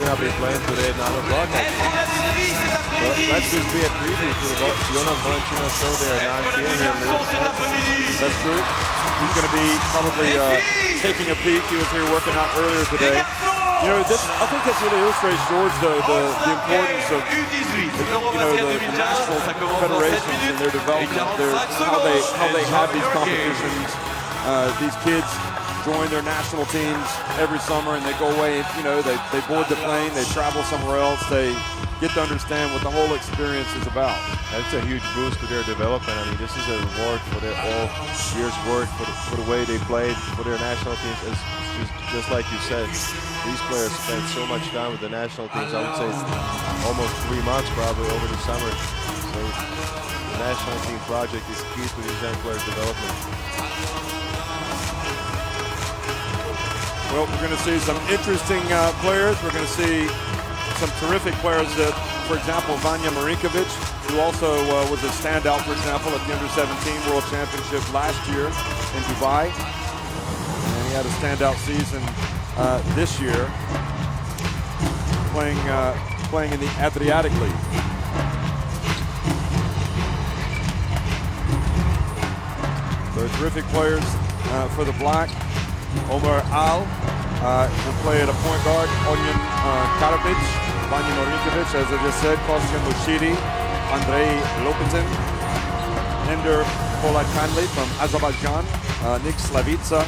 not be playing today, not a broadcast. But let's just be a preview to the Jonas Valentino show there at 9 p.m. here. That's true. He's going to be probably taking a peek. He was here working out earlier today. You know, I think that really illustrates, George, the importance of the national federations and their development, how they have these competitions. These kids join their national teams every summer, and they go away. You know, they board the plane, they travel somewhere else, they get to understand what the whole experience is about. That's a huge boost to their development. I mean, this is a reward for their all year's work, for the way they played, for their national teams. It's just like you said, these players spend so much time with the national teams. I would say almost 3 months probably over the summer. So the national team project is key to these young players' development. Well, we're going to see some interesting players. We're going to see some terrific players that, for example, Vanja Marinkovic, who also was a standout, for example, at the Under-17 World Championship last year in Dubai. And he had a standout season this year, playing in the Adriatic League. So terrific players for the Black. Omar Al will play at a point guard. Onyan Karabic, Vanja Marinkovic, as I just said, Kostya Mushiri, Andrei Lopetin, Ender Polakhanli from Azerbaijan. Nick Slavica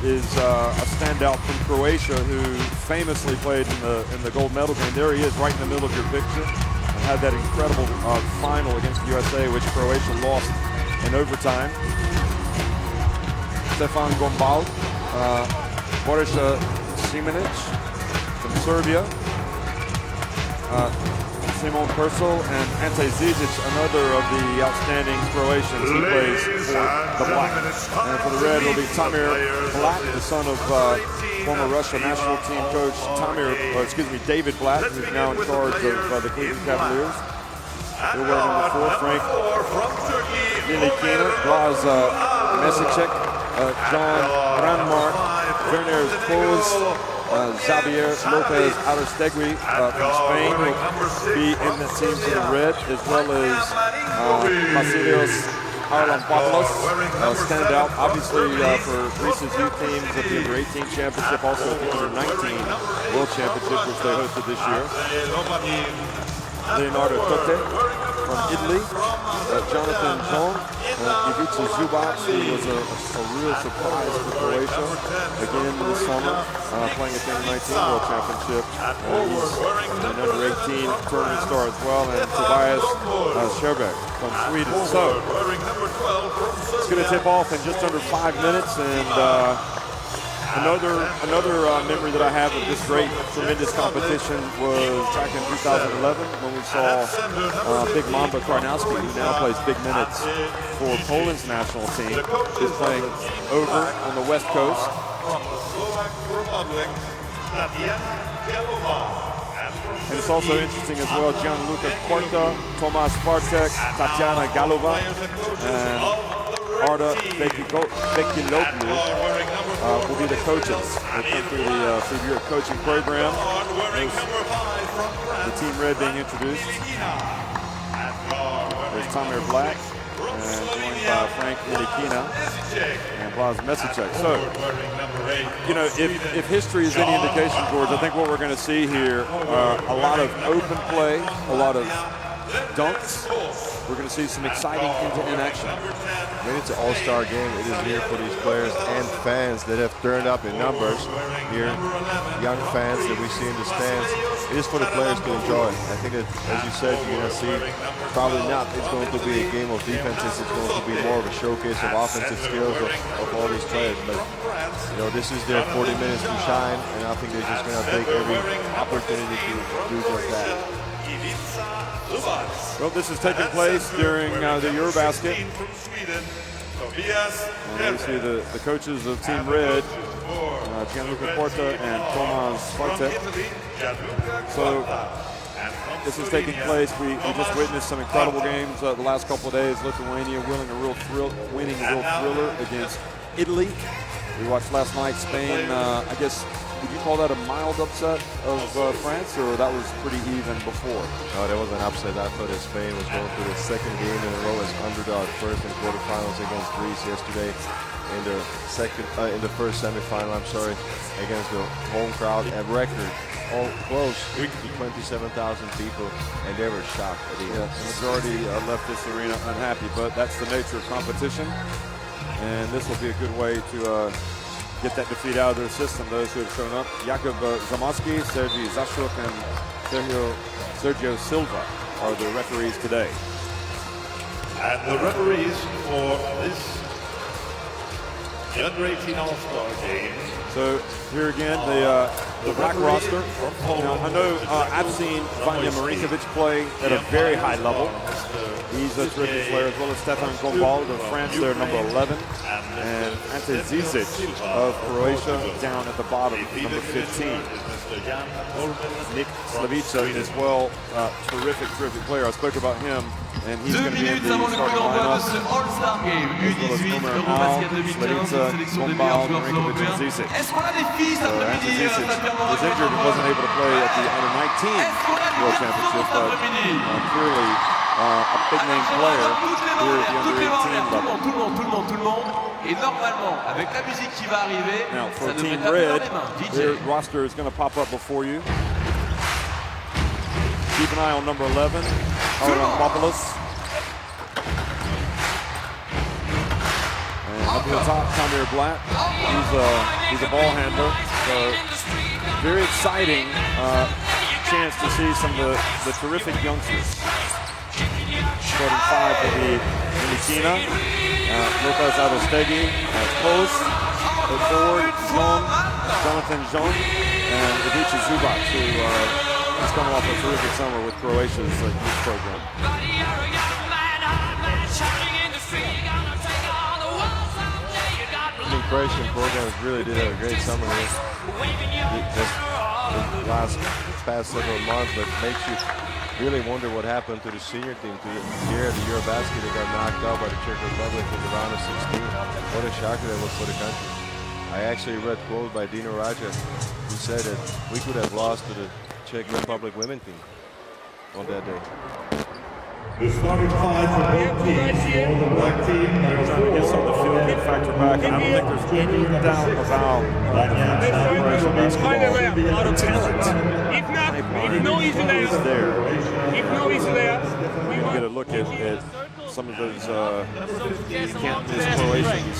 is a standout from Croatia who famously played in the gold medal game. There he is, right in the middle of your picture, and had that incredible final against the USA, which Croatia lost in overtime. Stefan Gombal, Borisa Simenic from Serbia, Simon Persel, and Ante Zizic, another of the outstanding Croatians who plays for the Black. And for the Red will be Tamir Black, the son of former Russia national team coach David Black, who's now in charge of the Cleveland Cavaliers. He'll wear number 4, Frank Nilikina, Blas Mesicek, John Brandmark, Werner Kloos, Xavier Lopez Aristegui from Spain will be in the team for the Red, as well as Vasilios Haralampopoulos, stand out obviously for Greece's youth teams at the Under-18 Championship, also at the Under-19 World Championship, which they hosted this year. Leonardo Tote from Italy, Jonathan John, Ivica Zubac, who was a real surprise for Croatia again this summer, playing at the Under-19 World Championship. He's an Under-18 tournament star as well, and Tobias Scherbeck from Sweden. So it's going to tip off in just under 5 minutes, and Another memory that I have of this great, tremendous competition was back in 2011 when we saw Big Mamba Karnowski, who now plays big minutes for Poland's national team, is playing over on the West Coast. And it's also interesting as well, Gianluca Quarta, Tomas Bartek, Tatiana Galova, and Arda Bekiloglu will be the coaches. They come through the FIBA coaching program. The Team Red being introduced. There's Tamir Black, and joined by Frank Nilikina and Blas Mesicek. So, you know, if history is any indication, George, I think what we're going to see here are a lot of open play, a lot of dunks. We're going to see some exciting end-to-end action. I mean, it's an all-star game. It is here for these players and fans that have turned up in numbers here. Young fans that we see in the stands. It is for the players to enjoy. I think that, as you said, you're going to see probably not. It's going to be a game of defenses. It's going to be more of a showcase of offensive skills of all these players. But, you know, this is their 40 minutes to shine, and I think they're just going to take every opportunity to do just that. Well, this is taking place during the Eurobasket. And we see the coaches of Team Red, Gianluca Porta and Tomas Bartek. So this is taking place. We just witnessed some incredible games the last couple of days. Lithuania winning a real thriller against Italy. We watched last night Spain, I guess, would you call that a mild upset of France, or that was pretty even before? No, that was an upset. I thought that Spain was going through the second game in a row as underdog, first in quarterfinals against Greece yesterday, in the first semifinal, against the home crowd, a record all close to 27,000 people, and they were shocked at the end. The majority left this arena unhappy, but that's the nature of competition, and this will be a good way to get that defeat out of their system. Those who have shown up: Jakub Zamoski, Sergei Zashuk, and Sergio Silva are the referees today. And the referees for this U18 All-Star game. So here again, the black roster. Now, I know I've seen Vanja Marinkovic play at a very high level. He's a terrific player, as well as Stefan Gombald of France, they're number 11. And Ante Zizic of Croatia down at the bottom, number 15. Nick Slavica as well, terrific player. I spoke about him, and he's going to be in the starting lineup. As well as Omer Al, Slavica, Gombald, Marinkovic, and Zizic. So Ante Zizic was injured and wasn't able to play at the Under-19 World Championship, but clearly a big-name player here at the Under-18 level. Now, for Team Red, their roster is going to pop up before you. Keep an eye on number 11, Haralampopoulos. And up at the top, Tamir Blatt. He's a ball handler. So very exciting chance to see some of the terrific youngsters. Starting 5 will be Milikina, Lopez Arostegui, post, forward, Jonathan Jean, and Ivica Zubac, who is coming off a terrific summer with Croatia's youth program. The Croatian programs really did have a great summer here. Just past several months, but makes you really wonder what happened to the senior team. Here at the Eurobasket, they got knocked out by the Czech Republic in the round of 16. What a shocker that was for the country. I actually read a quote by Dino Raja, who said that we could have lost to the Czech Republic women team on that day. The starting 5 for both teams. For the black team, number 4. Get some of the field good factor back, and I don't think there's any doubt about the talent. If no is there, You get a look at some of those can't miss Croatians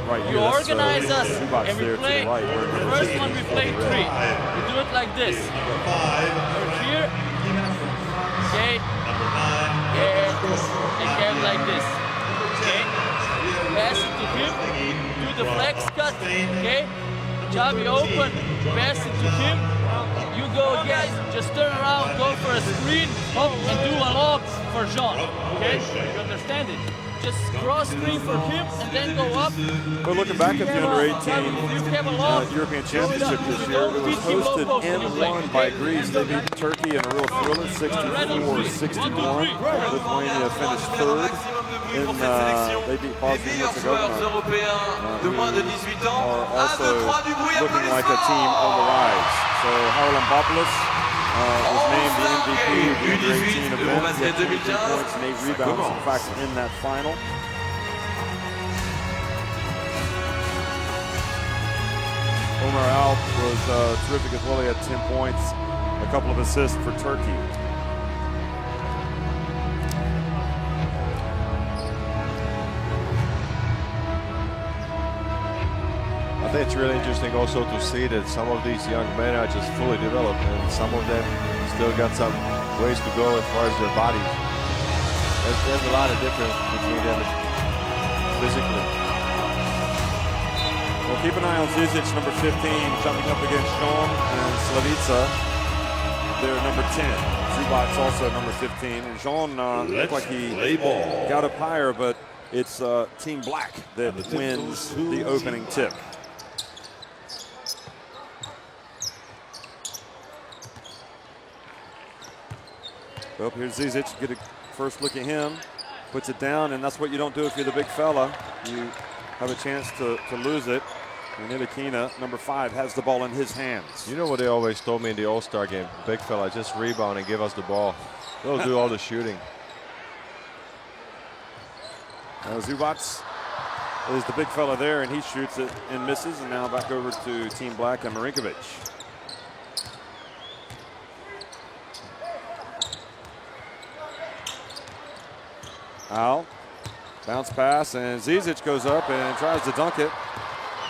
right here. You organize us and we there play. to the right. The first one we play 3. We do it like this. We're here. Okay. And get like this. Okay. Pass it to him. Do the flex cut. Okay. Javi open. Pass it to him. You go again. Just turn around. Go for a screen. Up and do a lob for Jean. Okay. You understand it? Just cross screen for him and then go up. But looking back at the Under-18 European Championship this year, it was hosted and won by Greece. They beat Turkey in a real thriller, 64-61. Lithuania finished 3rd. They beat Bosnia and Herzegovina, who are also looking like a team on the rise. So Haralampopoulos was named the MVP of the Under-18 event. He had 23 points and 8 rebounds, in fact, in that final. Omer Al was terrific as well. He had 10 points, a couple of assists for Turkey. I think it's really interesting also to see that some of these young men are just fully developed, and some of them still got some ways to go as far as their bodies. There's a lot of difference between them physically. Well, keep an eye on Zizic, number 15, jumping up against Jean and Slavica. They're number 10. Zubac's also number 15. And Jean looked like he got up higher, but it's Team Black that wins the opening tip. Well, here's Zizic. Get a first look at him. Puts it down, and that's what you don't do if you're the big fella. You have a chance to lose it. And Ntilikina, number 5, has the ball in his hands. You know what they always told me in the All-Star game? Big fella, just rebound and give us the ball. They'll do all the shooting. Zubac is the big fella there, and he shoots it and misses. And now back over to Team Black and Marinkovic. Al, bounce pass, and Zizic goes up and tries to dunk it.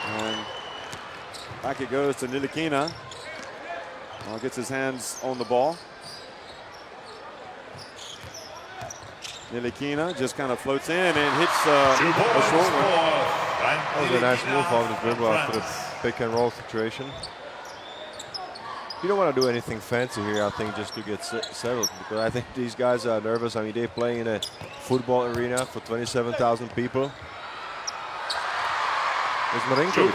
And back it goes to Ntilikina. Gets his hands on the ball. Ntilikina just kind of floats in and hits a short one. That was a nice move off the dribble after the pick and roll situation. You don't want to do anything fancy here, I think, just to get settled, because I think these guys are nervous. I mean, they're playing in a football arena for 27,000 people. It's Marinkovic.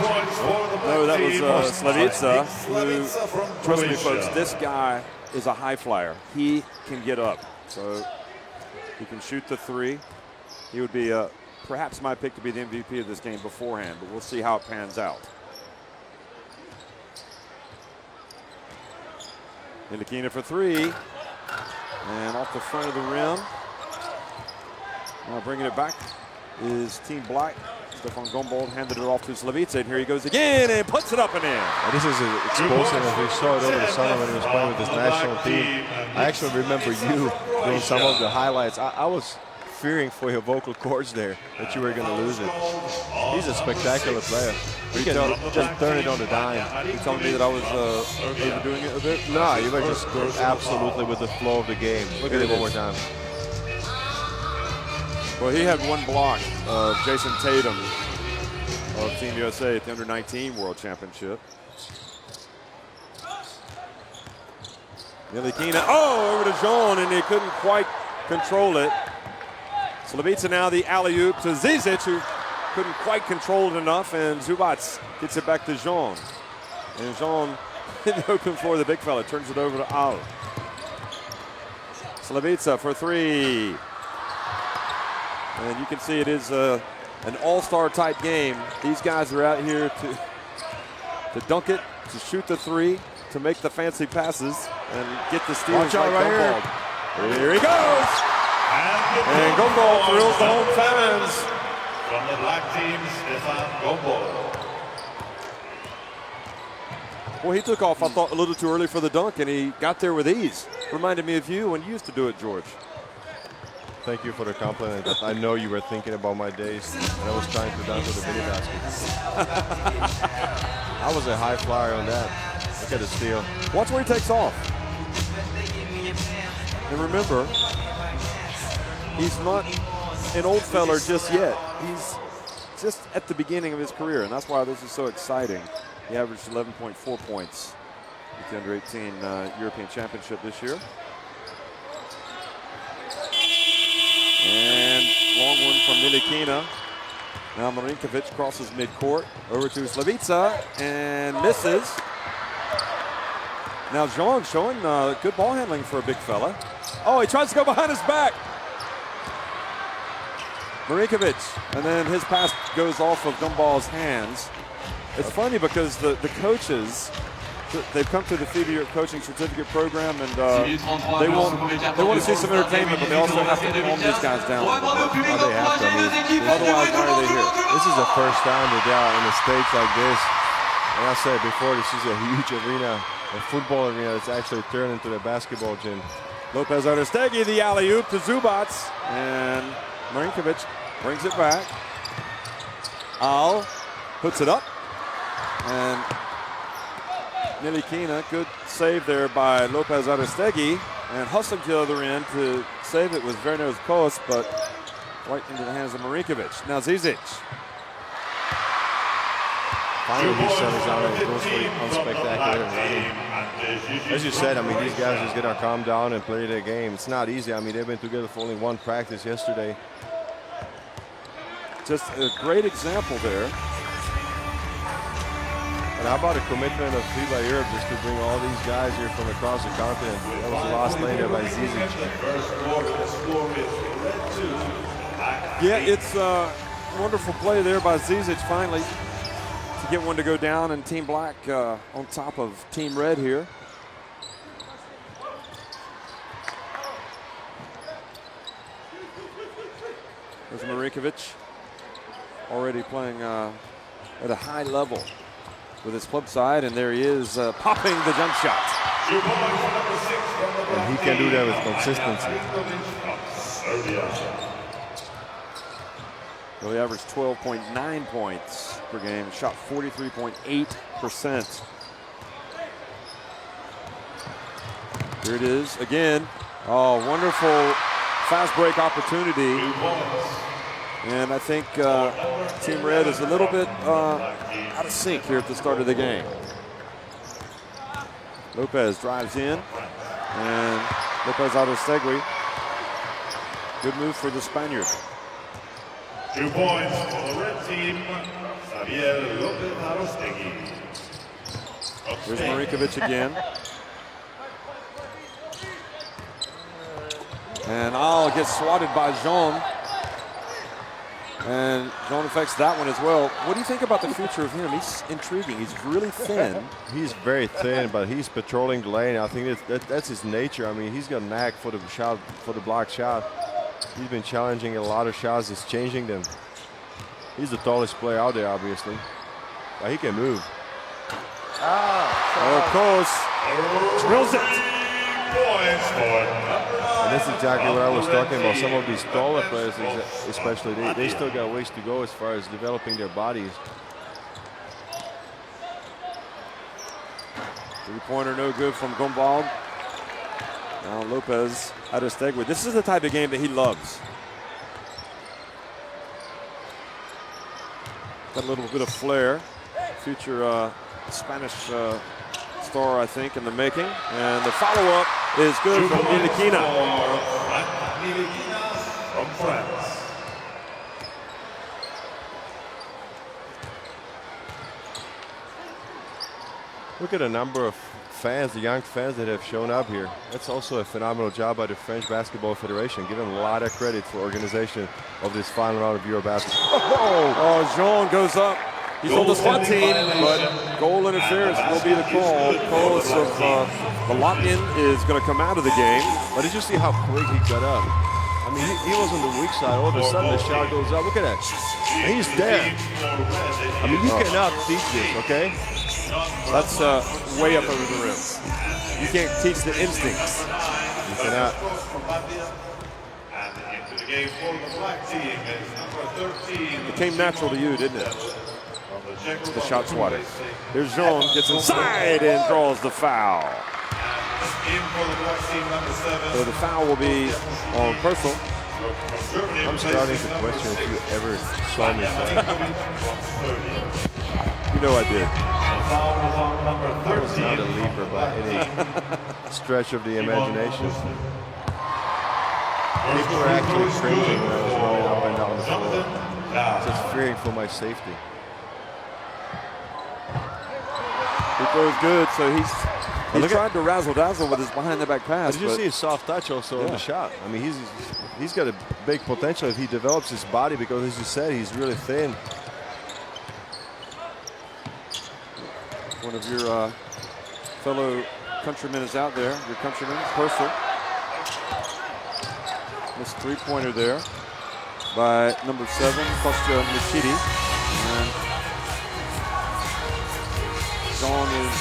No, that was Slavica, who, trust me, folks, this guy is a high flyer. He can get up, so he can shoot the 3. He would be perhaps my pick to be the MVP of this game beforehand, but we'll see how it pans out. Ntilikina for 3, and off the front of the rim. Now bringing it back is Team Black. Stefan Gombold handed it off to Slavica, and here he goes again and puts it up and in. And this is explosive, as we saw it over the summer when he was playing with his national team. I actually remember you doing some of the highlights. I was fearing for your vocal cords there, that you were going to lose it. He's a spectacular player. He can just turn it on the dime. You telling me that I was overdoing it a bit? No, you were just absolutely with the flow of the game. Look at it one more time. Well, he had one block of Jason Tatum of Team USA at the Under-19 World Championship. Ntilikina, over to Jean, and he couldn't quite control it. Slavica now the alley-oop to Zizic, who couldn't quite control it enough, and Zubac gets it back to Jean. And Jean in the open for the big fella, turns it over to Al. Slavica for 3. And you can see it is an all-star type game. These guys are out here to dunk it, to shoot the 3, to make the fancy passes, and get the steals. Watch out like right here. Here he goes! And Gombold thrills the home fans. From the black team, Stefan Gombold. Well, he took off, I thought, a little too early for the dunk, and he got there with ease. Reminded me of you when you used to do it, George. Thank you for the compliment. I know you were thinking about my days, and I was trying to dunk with the mini basket. I was a high flyer on that. Look at the steal. Watch where he takes off. And remember, he's not an old feller just yet. He's just at the beginning of his career, and that's why this is so exciting. He averaged 11.4 points at the Under-18 European Championship this year. And long one from Ntilikina. Now Marinkovic crosses midcourt over to Slavica and misses. Now Jean showing good ball handling for a big fella. Oh, he tries to go behind his back. Marinkovic, and then his pass goes off of Gumbal's hands. It's funny because the coaches, they've come to the FIBA coaching certificate program, and they want to see some entertainment, but they also have to calm these guys down. Oh, they have to. I mean, Otherwise, why are they here? this is the first time that they are in a stage like this. And I said before, this is a huge arena, a football arena that's actually turned into a basketball gym. Lopez Aristegi, the alley-oop to Zubac, and Marinkovic brings it back. Al puts it up, and Ntilikina, good save there by Lopez Aristegi, and hustling to the other end to save it was Verno's post, but right into the hands of Marinkovic. Now Zizic. Finally, he settles down and goes for the unspectacular running. As you said, I mean, these guys just gotta calm down and play their game. It's not easy. I mean, they've been together for only one practice yesterday. Just a great example there. And how about the commitment of FIBA Europe just to bring all these guys here from across the continent? That was the last lane there by Zizic. Yeah, it's a wonderful play there by Zizic finally to get one to go down, and Team Black on top of Team Red here. There's Marinkovic, already playing at a high level with his club side, and there he is popping the jump shot. And he can do that with consistency. Well, he averaged 12.9 points per game, shot 43.8%. Here it is again. Oh, wonderful fast break opportunity. And I think Team Red is a little bit out of sync here at the start of the game. Lopez drives in, and Lopez Aristegui. Good move for the Spaniard. 2 points for the red team, Xavier Lopez-Arostegui. Here's Marinkovic again. And gets swatted by Jean. And Jean affects that one as well. What do you think about the future of him? He's intriguing. He's really thin. He's very thin, but he's patrolling the lane. I think that's his nature. I mean, he's got a knack for the shot, for the block shot. He's been challenging a lot of shots. He's changing them. He's the tallest player out there, obviously. But he can move. Of course, drills it. And that's exactly what I was talking about. Some of these taller players, especially, they still got ways to go as far as developing their bodies. Three-pointer no good from Gumbald. Now Lopez Aristegui. This is the type of game that he loves. Got a little bit of flair. Future Spanish star, I think, in the making. And the follow-up is good from Ntilikina. From France. Look at a number of fans, the young fans that have shown up here. That's also a phenomenal job by the French Basketball Federation. Give them a lot of credit for organization of this final round of Eurobasket. Oh, Jean goes up. He's on the SWAT team, but goal interference will be the call. Because of the lock-in is going to come out of the game. But did you see how quick he got up? I mean, he was on the weak side. All of a sudden, the shot goes up. Look at that. And he's there. I mean, you cannot teach this, okay? That's way up over the rim. You can't teach the instincts. You cannot. And into the game for the black team is number 13. It came natural to you, didn't it? The shot swatting. Here's Jean, gets inside and draws the foul. In for the black team, number 7. So the foul will be on Purcell. I'm starting to question if you ever saw me play. You know I did. Foul was on number 13. I was not a leaper by any stretch of the imagination. People were actually cringing when I was running up and down the floor. Just fearing for my safety. He throws good, so he tried to razzle-dazzle with his behind-the-back pass. Did you see his soft touch also on the shot? I mean, he's got a big potential if he develops his body, because as you said, he's really thin. One of your fellow countrymen is out there. Your countryman, Purcell. This three-pointer there by number 7, Kostya Michidi. And Jean is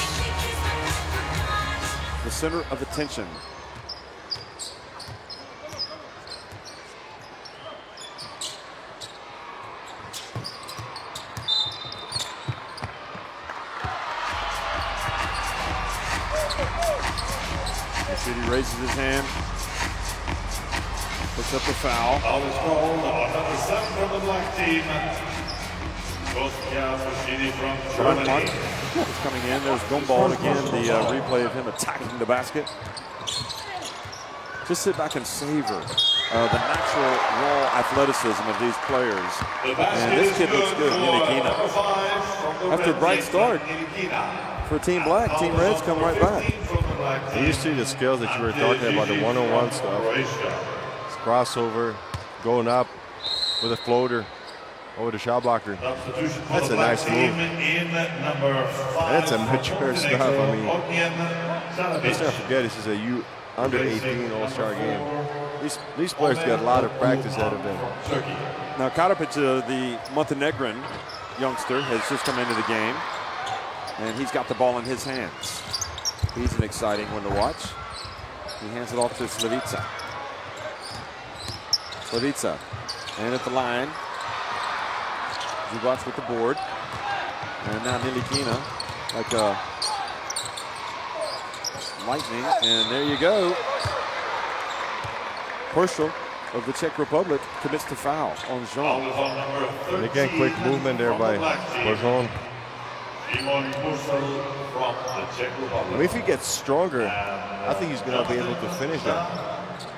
the center of attention. Michidi raises his hand, puts up the foul. Foul is called on number 7 from the black team. Mark is coming in. There's Gumbald again. The replay of him attacking the basket. Just sit back and savor the natural raw athleticism of these players. And this kid looks good, Ntilikina. After a bright start for Team Black, Team Reds come right back. And you see the skills that you were talking about, the one-on-one stuff. It's crossover, going up with a floater. over the shot blocker. That's a nice move. That's a mature stuff. I mean, let's not forget this is a under 18 All-Star game. These players got a lot of practice out of them. Now Karapic, the Montenegrin youngster, has just come into the game, and he's got the ball in his hands. He's an exciting one to watch. He hands it off to Slavica. Slavica, and at the line, Zubac with the board, and now Nilikina like a lightning, and there you go. Herschel of the Czech Republic commits the foul on Jean. And again, quick movement there by Bourgeon. I mean, if he gets stronger, I think he's going to be able to finish that.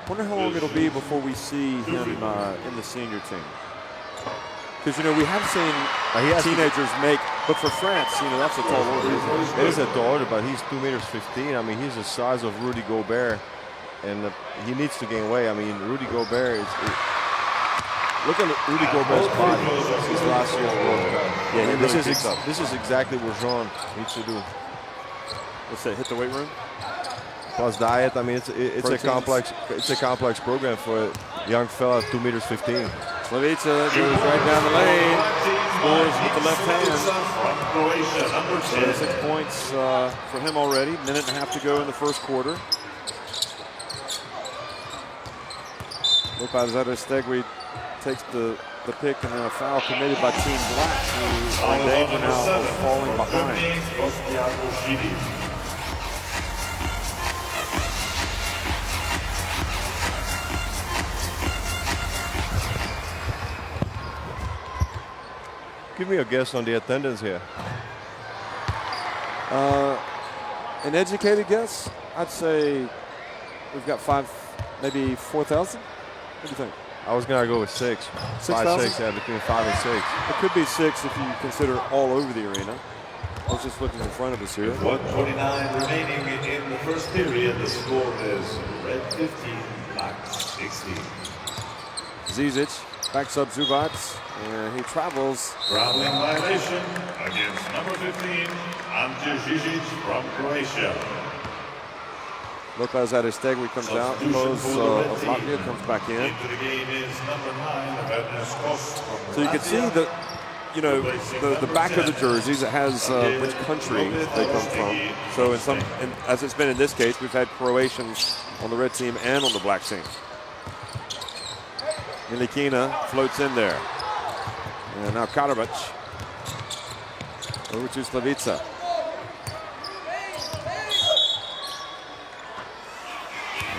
Wonder how long it'll be before we see him in the senior team. Because, you know, we have seen teenagers make, but for France, you know, that's a tall order. It is a tall order, but he's 2.15 meters. I mean, he's the size of Rudy Gobert, and he needs to gain weight. I mean, Rudy Gobert is. Look at Rudy Gobert's body. His last year's World Cup. Yeah, this is exactly what Jean needs to do. Let's say hit the weight room. Plus diet. I mean, it's a complex program for a young fella, 2.15 meters. Slavica goes right down the lane, scores with the left hand. 6 points for him already. Minute and a half to go in the first quarter. Lopez Aristegui takes the pick, and then a foul committed by Team Black, who are in danger now of falling behind. Give me a guess on the attendance here. An educated guess, I'd say we've got maybe 4,000. What do you think? I was gonna go with 6. 5, 6, yeah, between 5 and 6. It could be 6 if you consider all over the arena. I was just looking in front of us here. 1:29 remaining in the first period. The score is red 15, black 16. Zizic backs up Zubac, and he travels. Traveling violation against number 15, Ante Zizic from Croatia. Lopez Aristegui comes out. Close of Latvia comes back in. Into the game is number 9, Ernest Kos from So you can see that, you know, the back of the jerseys, it has which country they come from. So as it's been in this case, we've had Croatians on the red team and on the black team. Nilikina floats in there. And now Karabac over to Slavica.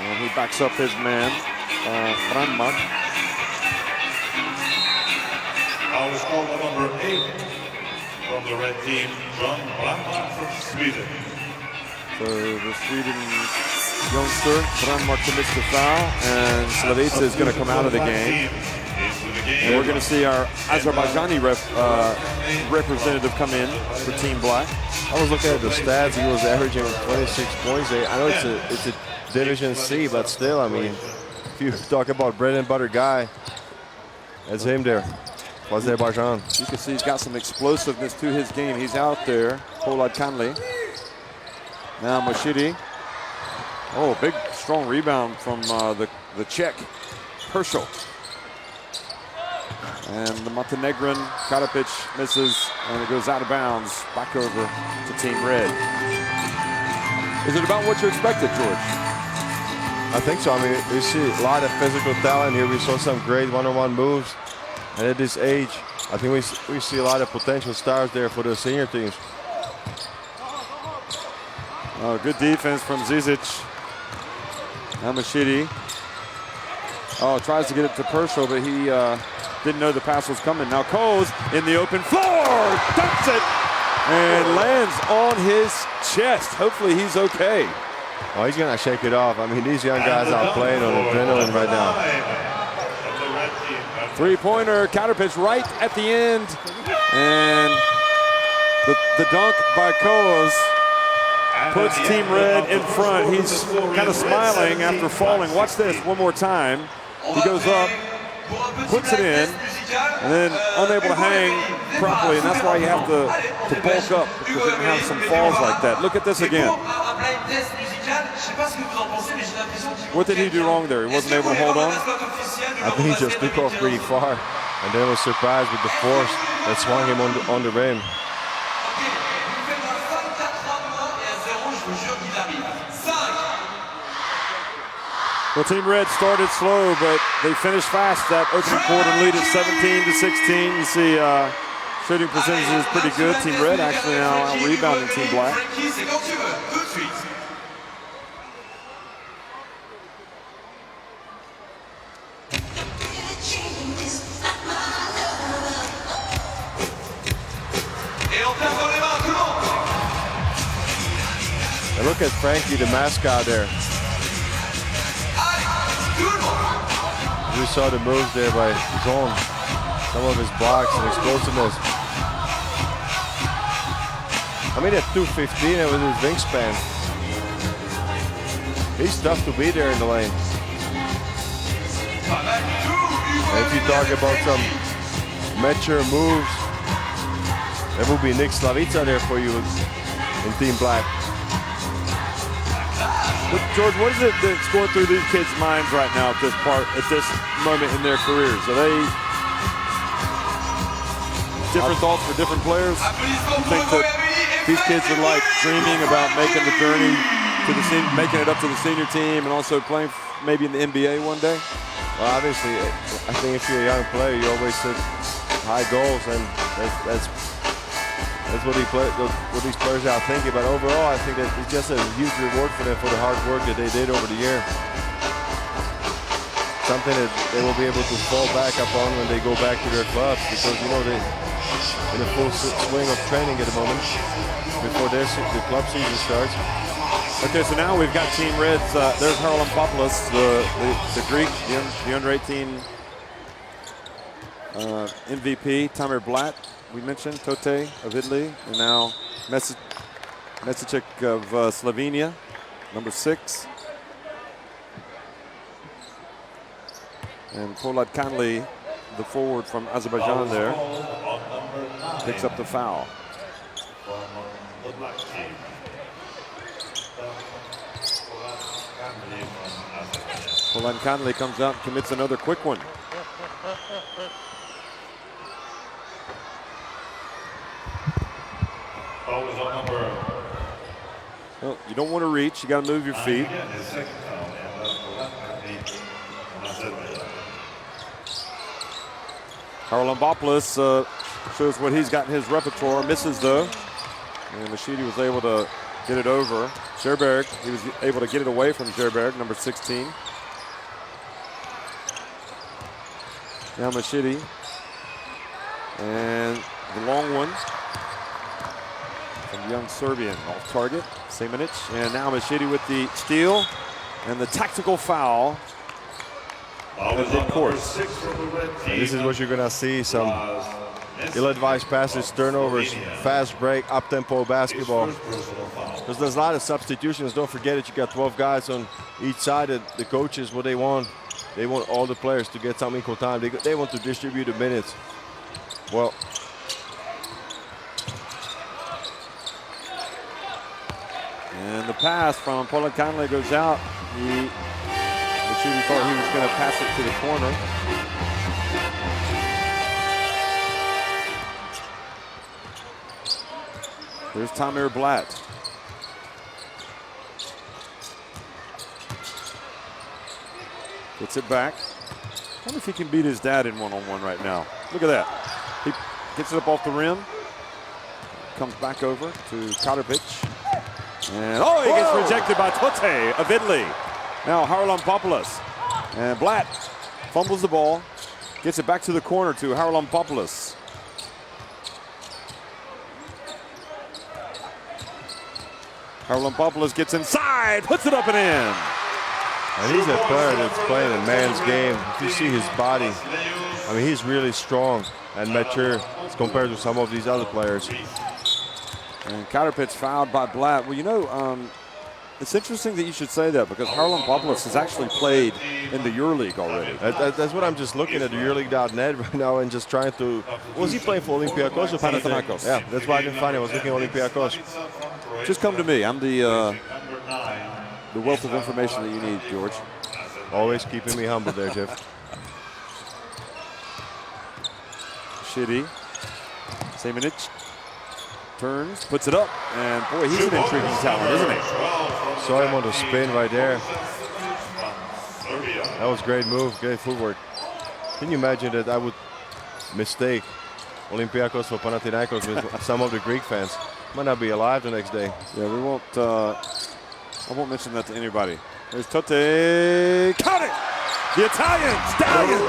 And he backs up his man, Brandmark. Foul is called on number 8 from the red team, John Brandmark from Sweden. So the Sweden youngster, Brandmark, commits the foul, and Slavica is going to come out of the game. And we're going to see our Azerbaijani representative come in for Team Black. I was looking at the stats. He was averaging 26 points. I know it's a Division C, but still, I mean, if you talk about bread and butter guy, that's him there. Azerbaijan. You can see he's got some explosiveness to his game. He's out there, Polad Kanli. Now Moshiri. Oh, big, strong rebound from the Czech, Herschel. And the Montenegrin, Karapic misses, and it goes out of bounds, back over to Team Red. Is it about what you expected, George? I think so. I mean, we see a lot of physical talent here. We saw some great one-on-one moves. And at this age, I think we see a lot of potential stars there for the senior teams. Good defense from Zizic. Amashidi. Tries to get it to Herschel, but he didn't know the pass was coming. Now Coles in the open floor, dunks it, and lands on his chest. Hopefully he's okay. Oh, he's gonna shake it off. I mean, these young guys are playing on adrenaline right now. Three-pointer, counter pitch right at the end, and the dunk by Coles puts Team Red in front. He's kind of smiling after falling. Watch this one more time. He goes up, puts it in, and then unable to hang properly, and that's why you have to bulk up, because you can have some falls like that. Look at this again. What did he do wrong there? He wasn't able to hold on? I think he just took off pretty far and then was surprised with the force that swung him on the rim. Well, Team Red started slow, but they finished fast. That opening quarter lead is 17-16. You see shooting percentage is pretty good. Team Red actually now out-rebounding Team Black. And look at Frankie, the mascot there. We saw the moves there by Zone, some of his blocks and explosiveness. I mean, at 215 and with his wingspan, he's tough to beat there in the lane. And if you talk about some mature moves, there will be Nick Slavica there for you in Team Black. But George, what is it that's going through these kids' minds right now at this moment in their careers? Are they different thoughts for different players? You think that these kids are like dreaming about making the journey to making it up to the senior team and also playing maybe in the NBA one day? Well, obviously, I think if you're a young player, you always set high goals, and that's what these players are thinking. But overall, I think that it's just a huge reward for them for the hard work that they did over the year. Something that they will be able to fall back upon when they go back to their clubs, because you know they're in a full swing of training at the moment before the club season starts. Okay, so now we've got Team Reds. There's Harlan Popoulos, the Greek, the under 18 MVP. Tamir Blatt, we mentioned, Tote of Italy, and now Mesicek of Slovenia, number 6. And Polat Kanli, the forward from Azerbaijan there, picks up the foul. Polat Kanli comes out and commits another quick one. Well, you don't want to reach, you got to move your feet. Haralambopoulos shows what he's got in his repertoire, misses though. And Machidi was able to get it over. Scherberg, he was able to get it away from Scherberg, number 16. Now Machidi. And the long one from the young Serbian, off target, Semenic. And now Machidi with the steal and the tactical foul. Of course. And this is what you're going to see, some ill-advised passes, turnovers, fast break, up-tempo basketball. Because there's a lot of substitutions. Don't forget that you got 12 guys on each side. The coaches, what they want all the players to get some equal time. They want to distribute the minutes. Well, and the pass from Polat Kanli goes out. Machidi thought he was going to pass it to the corner. There's Tamir Blatt. Gets it back. I wonder if he can beat his dad in one-on-one right now. Look at that. He gets it up off the rim. Comes back over to Katarpic. And oh, he gets rejected by Tote of Italy. Now Haralambopoulos. And Blatt fumbles the ball. Gets it back to the corner to Haralambopoulos. Haralambopoulos gets inside, puts it up and in. And he's a player that's playing a man's game. If you see his body, I mean, he's really strong and mature as compared to some of these other players. And Katarpic fouled by Blatt. Well, you know, It's interesting that you should say that because Harlan Popoulos has actually played in the EuroLeague already. That's what I'm just looking at the EuroLeague.net right now and just trying to. Was he playing for Olympiacos or Panathinaikos? Yeah, that's why I didn't find it. I was looking at Olympiacos. Just come to me. I'm the wealth of information that you need, George. Always keeping me humble there, Jeff. Shitty. Semenic turns, puts it up, and boy, he's an intriguing talent, isn't he? Saw him on the spin right there. That was great move, great footwork. Can you imagine that I would mistake Olympiacos for Panathinaikos with some of the Greek fans? Might not be alive the next day. Yeah, we won't. I won't mention that to anybody. There's Tote. Count it! The Italian stallion.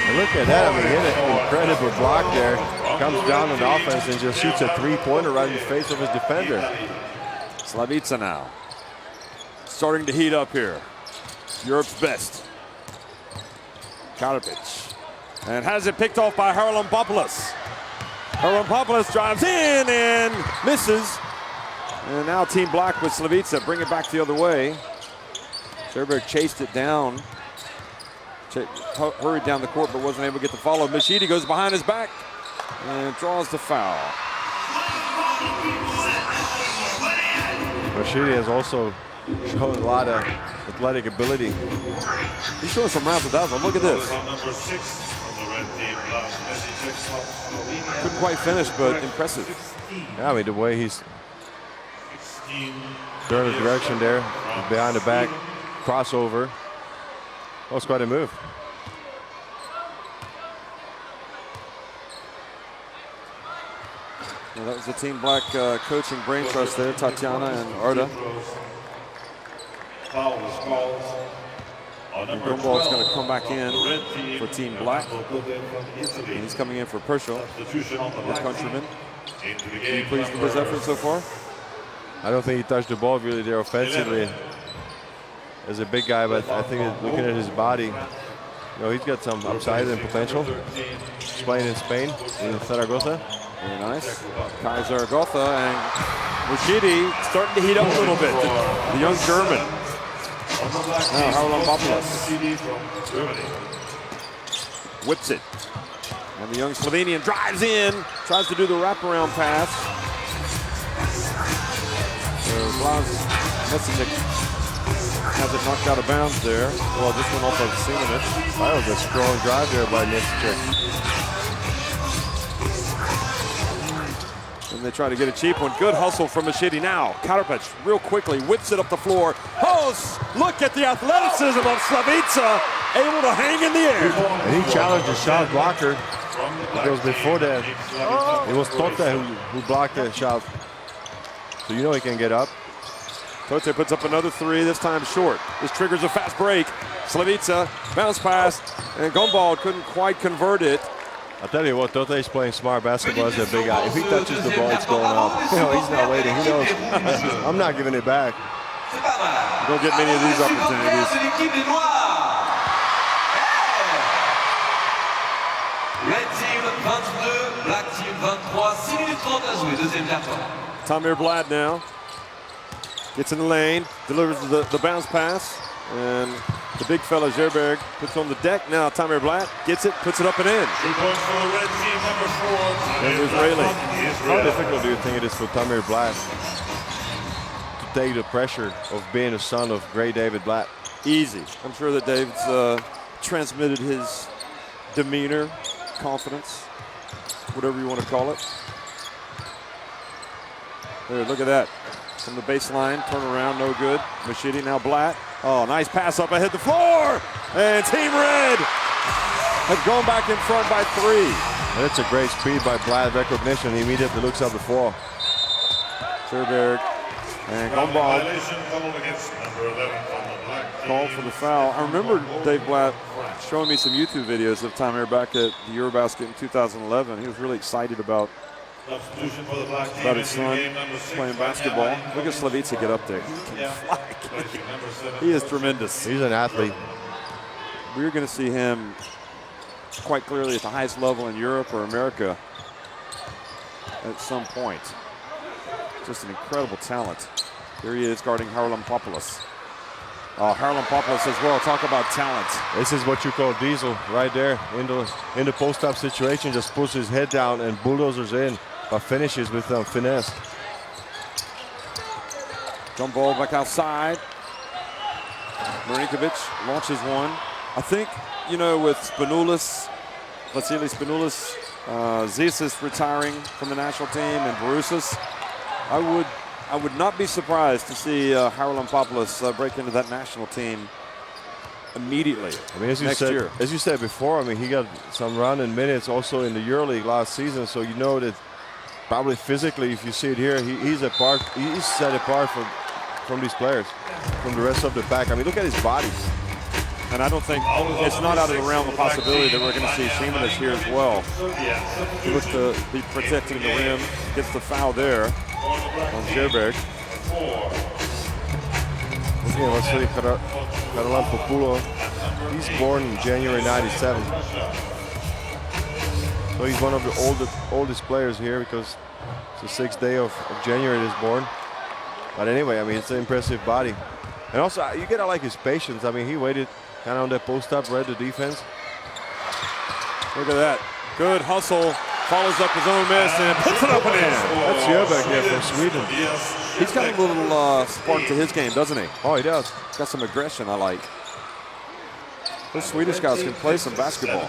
And look at that, I mean, he had an incredible block there. Comes down on the offense and just shoots a three-pointer right in the face of his defender. Slavica now. Starting to heat up here. Europe's best. Karapic. And has it picked off by Harlan Popoulos. Harlan Popoulos drives in and misses. And now Team Black with Slavica. Bring it back the other way. Sherberg chased it down. Hurried down the court but wasn't able to get the follow. Machidi goes behind his back and draws the foul. Machidi has also shown a lot of athletic ability. He's showing some razzle-dazzle. Look at this. Couldn't quite finish, but impressive. Yeah, I mean, the way he's turned the direction there, behind the back, crossover. That was quite a move. Well, that was the Team Black coaching brain trust there, Tatiana and Arda. And Gumball's going to come back in for Team Black. And he's coming in for Pershel, his countryman. Are you pleased with his effort so far? I don't think he touched the ball really there offensively as a big guy, but I think looking at his body, you know, he's got some upside and potential. He's playing in Spain, in Zaragoza. Very nice. Kai Zaragoza and Rashidi starting to heat up a little bit. The young German. Now Harlan Popoulos whips it. And the young Slovenian drives in, tries to do the wraparound pass. Blas Mesicek has it knocked out of bounds there. Well, this one off of Semenic. That was a strong drive there by Mesicek. And they try to get a cheap one. Good hustle from Machidi now. Karapic real quickly whips it up the floor. Post! Look at the athleticism of Slavica, able to hang in the air. And he challenged the shot blocker because before that, it was Tote who blocked the shot. So you know he can get up. Tote puts up another three, this time short. This triggers a fast break. Slavica, bounce pass, and Gumball couldn't quite convert it. I'll tell you what, Tote is playing smart basketball as a big guy. If he touches the ball, it's going up. You know, he's not waiting. He knows, I'm not giving it back. You don't get many of these opportunities. Red team 22, black team 23, 6 minutes 30 à jouer, deuxième quart-temps. Tamir Blad now gets in the lane, delivers the bounce pass, and the big fella Gerberg puts on the deck. Now Tamir Blad gets it, puts it up and in. 2 points for the red team, number 4. And Israeli. How difficult do you think it is for Tamir Blatt to take the pressure of being the son of great David Blatt? Easy. I'm sure that David's transmitted his demeanor, confidence, whatever you want to call it. There, look at that. From the baseline, turn around, no good. Machidi now Blatt. Oh, nice pass up ahead the floor. And Team Red has gone back in front by 3. And it's a great speed by Blatt, recognition. He immediately looks up the floor. Sherberg and Gumball Called against number 11 from the black team. called for the foul. I remember Dave Blatt showing me some YouTube videos of Tamir back at the Eurobasket in 2011. He was really excited about Substitution for the black team. his son Game number 6, playing basketball. Look at Slavica get up there. He can fly. He is tremendous. He's an athlete. We're going to see him quite clearly at the highest level in Europe or America at some point. Just an incredible talent. Here he is guarding Haralampopoulos. Haralampopoulos as well. Talk about talent. This is what you call diesel right there in the post-up situation. Just puts his head down and bulldozers in, but finishes with finesse. Jump ball back outside. Marinkovic launches one. I think, you know, with Spanoulis, Vasilis Spanoulis, Zisis retiring from the national team, and Barousas, I would not be surprised to see Haralampopoulos break into that national team immediately. I mean, as you said before, I mean, he got some run and minutes also in the EuroLeague last season, so you know that probably physically, if you see it here, he's set apart from these players, from the rest of the pack. I mean, look at his body. And I don't think it's not out of the realm of possibility that we're going to see Shimanis here as well. He looks to be protecting the rim, gets the foul there on Gerberg. Looking at Vasily Haralampopoulos, he's born in January '97. So he's one of the oldest players here because it's the 6th day of January he's born. But anyway, I mean, it's an impressive body. And also, you gotta like his patience. I mean, he waited kind of on that post-up, read the defense. Look at that. Good hustle. Follows up his own miss and puts it up and in. That's Jöback here from Sweden. He's got a little spark to his game, doesn't he? Oh, he does. He's got some aggression I like. Those Swedish guys can play some basketball.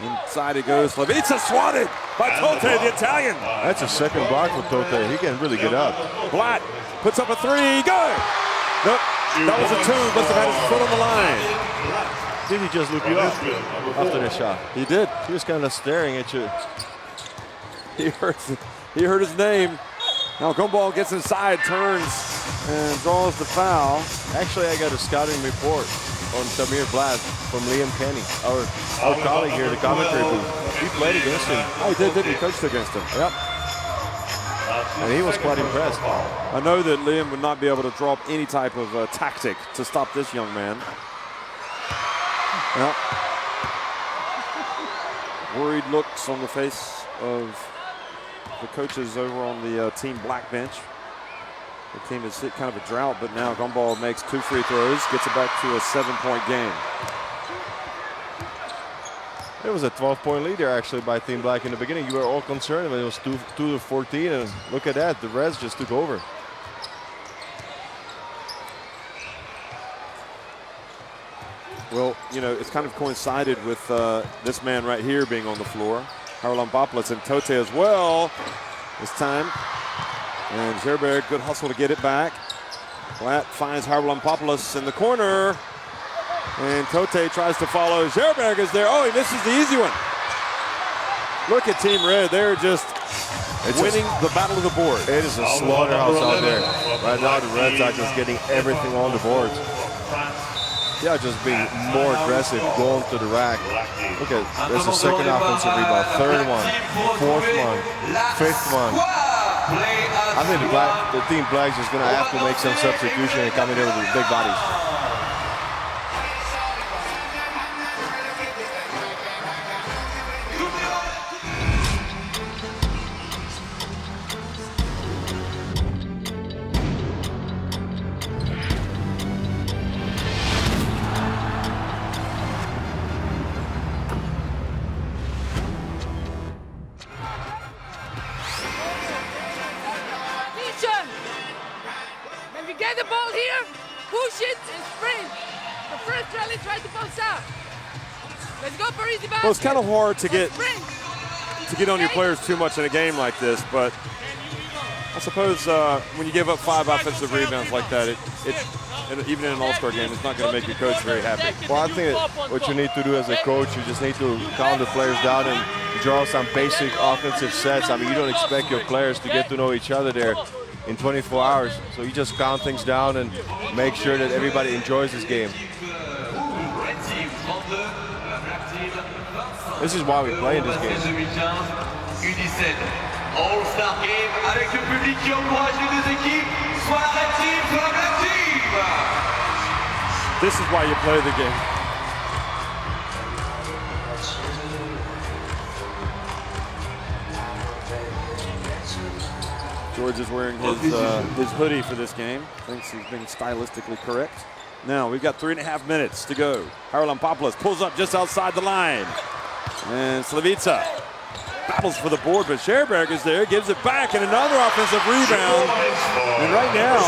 Inside he goes. Slavica swatted by Tote, the Italian. That's a second block for Tote. He can really get up. Blatt puts up a three. Good. Nope. That was a two. Must have had his foot on the line. Did he just look you up after the shot? He did. He was kind of staring at you. He heard his name. Now Gumball gets inside, turns, and draws the foul. Actually, I got a scouting report on Tamir Blatt from Liam Kenny, our colleague here, the commentary booth. He played against him. Oh, he did. He coached against him. Yep. And he was quite impressed. I know that Liam would not be able to drop any type of tactic to stop this young man. Well, worried looks on the face of the coaches over on the Team Black bench. The team is kind of a drought, but now Gumball makes 2 free throws, gets it back to a 7-point game. It was a 12-point lead there, actually, by Team Black in the beginning. You were all concerned when it was 2 to 14, and look at that, the Reds just took over. Well, you know, it's kind of coincided with this man right here being on the floor. Haralampopoulos and Tote as well this time. And Gerberg, good hustle to get it back. Blatt finds Haralampopoulos in the corner. And Tote tries to follow. Gerberg is there. Oh, he misses the easy one. Look at Team Red. They're just winning the battle of the board. It is a slaughterhouse out there. Right now, the Reds are just getting everything on the boards. Yeah, just being more aggressive, going to the rack. Look at, there's a second offensive rebound, 3rd one, 4th one, 5th one. I think the Team Black's just going to have to make some substitution and come in there with the big bodies. When we get the ball here, push it and sprint. The first rally, try to bounce out. Let's go for easy basket. Well, it's kind of hard to get on your Okay? players too much in a game like this, but I suppose when you give up 5 offensive rebounds like that, even in an all-star game, it's not going to make your coach very happy. Well, I think what you need to do as a coach, you just need to calm the players down and draw some basic offensive sets. I mean, you don't expect your players to get to know each other there in 24 hours. So you just calm things down and make sure that everybody enjoys this game. This is why we play in this game. U18 All-Star Game avec le public qui encourage les deux équipes, soit la Red Team, soit la Black Team. This is why you play the game. George is wearing his hoodie for this game. Thinks he's being stylistically correct. Now we've got 3.5 minutes to go. Haralampopoulos pulls up just outside the line. And Slavica battles for the board, but Scherberg is there, gives it back, and another offensive rebound. And right now,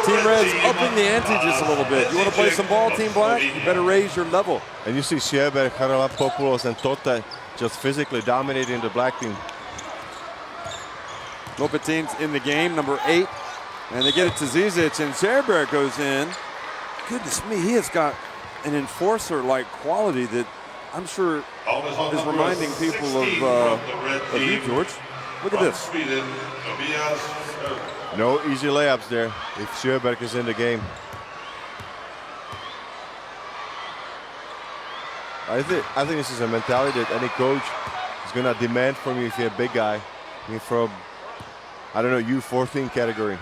Team Red's upping the ante just a little bit. You want to play some ball, Team Black? You better raise your level. And you see Scherberg, Haralampopoulos, and Tote just physically dominating the Black team. Lopatin's in the game, number 8. And they get it to Zizic, and Scherberg goes in. Goodness me, he has got an enforcer-like quality that I'm sure is reminding people of you, George. Look at this. No easy layups there if Scherberg is in the game. I think this is a mentality that any coach is going to demand from you if you're a big guy. I mean, from, I don't know, U14 category.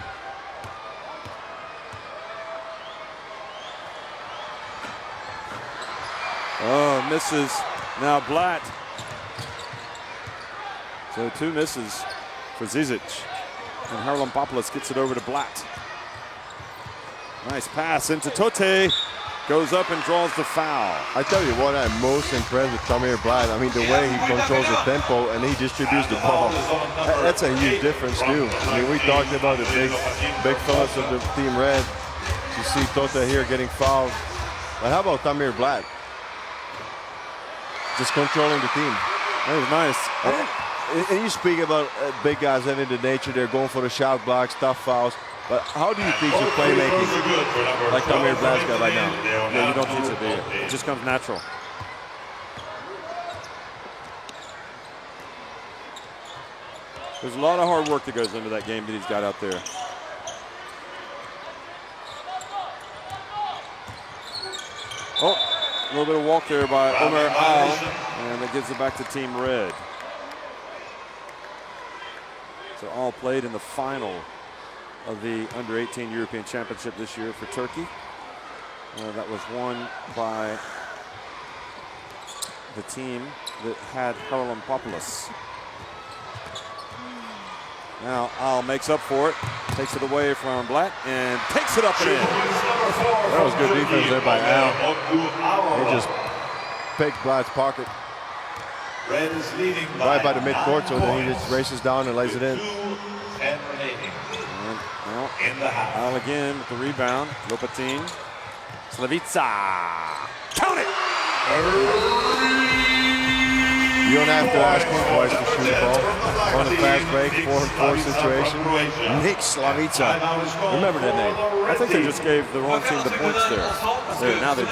Oh, misses. Now Blatt. So 2 misses for Zizic. And Haralampopoulos gets it over to Blatt. Nice pass into Tote. Goes up and draws the foul. I tell you what, I'm most impressed with Tamir Blatt. I mean, the way he controls the tempo and he distributes the ball. That's a huge difference too. I mean, we talked about the big fellas of the Team Red. You see Tote here getting fouled. But how about Tamir Blatt? Just controlling the team. That was nice. And you speak about big guys having the nature, they're going for the shot blocks, tough fouls. But how do you teach a playmaking like Tamir Blatt's got right now? Yeah, you don't teach it, do you? It just comes natural. There's a lot of hard work that goes into that game that he's got out there. Oh. A little bit of walk there by Omer Al, and that gives it back to Team Red. So all played in the final of the Under-18 European Championship this year for Turkey. That was won by the team that had Haralampopoulos. Now Al makes up for it, takes it away from Blatt, and takes it up and in. That was good defense there by Al. He just picked Blatt's pocket right by the midcourt, so then he just races down and lays it in. Well, Al again with the rebound. Lopatin. Slavica. Count it! You don't have to ask him twice to shoot the ball. On a fast break, 4-on-4 situation. Nick Slavica. Remember that name. I think they just gave the wrong team the points there. Now they've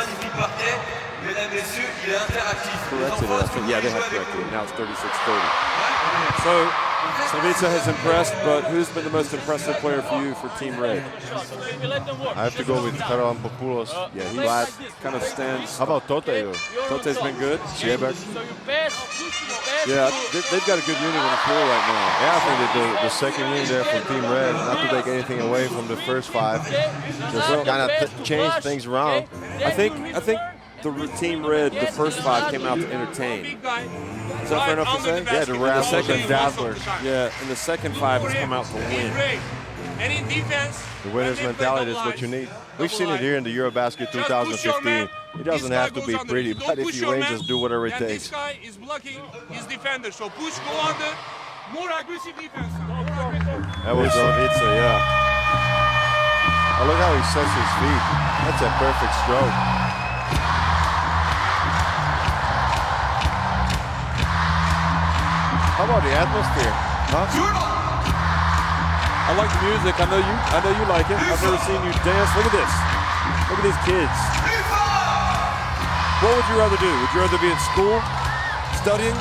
corrected it. Yeah, they have corrected it. Now it's 36-30. So Slavica has impressed, but who's been the most impressive player for you for Team Red? I have to go with Haralampopoulos. Yeah, he kind of stands. How about Tote? Tote's been good. Scherberg. Yeah, they've got a good unit on the floor right now. Yeah, I think that the second unit there from Team Red, not to take anything away from the first 5, just kind of change things around. I think the Team Red, the first 5 came out to entertain. Is that fair enough to say? Yeah, the Raffles and Dazzlers. Yeah, and the second 5 has come out to win. And in defense, the winner's mentality is what you need. We've seen it here in the Eurobasket 2015. It doesn't have to be pretty, but if you win, just do whatever it takes. This guy is blocking his defender, so push, go under, more aggressive defense. That was Slavica, yeah. Oh, look how he sets his feet. That's a perfect stroke. How about the atmosphere? Huh? I like the music. I know you like it. I've never seen you dance. Look at this. Look at these kids. What would you rather do? Would you rather be at school, studying,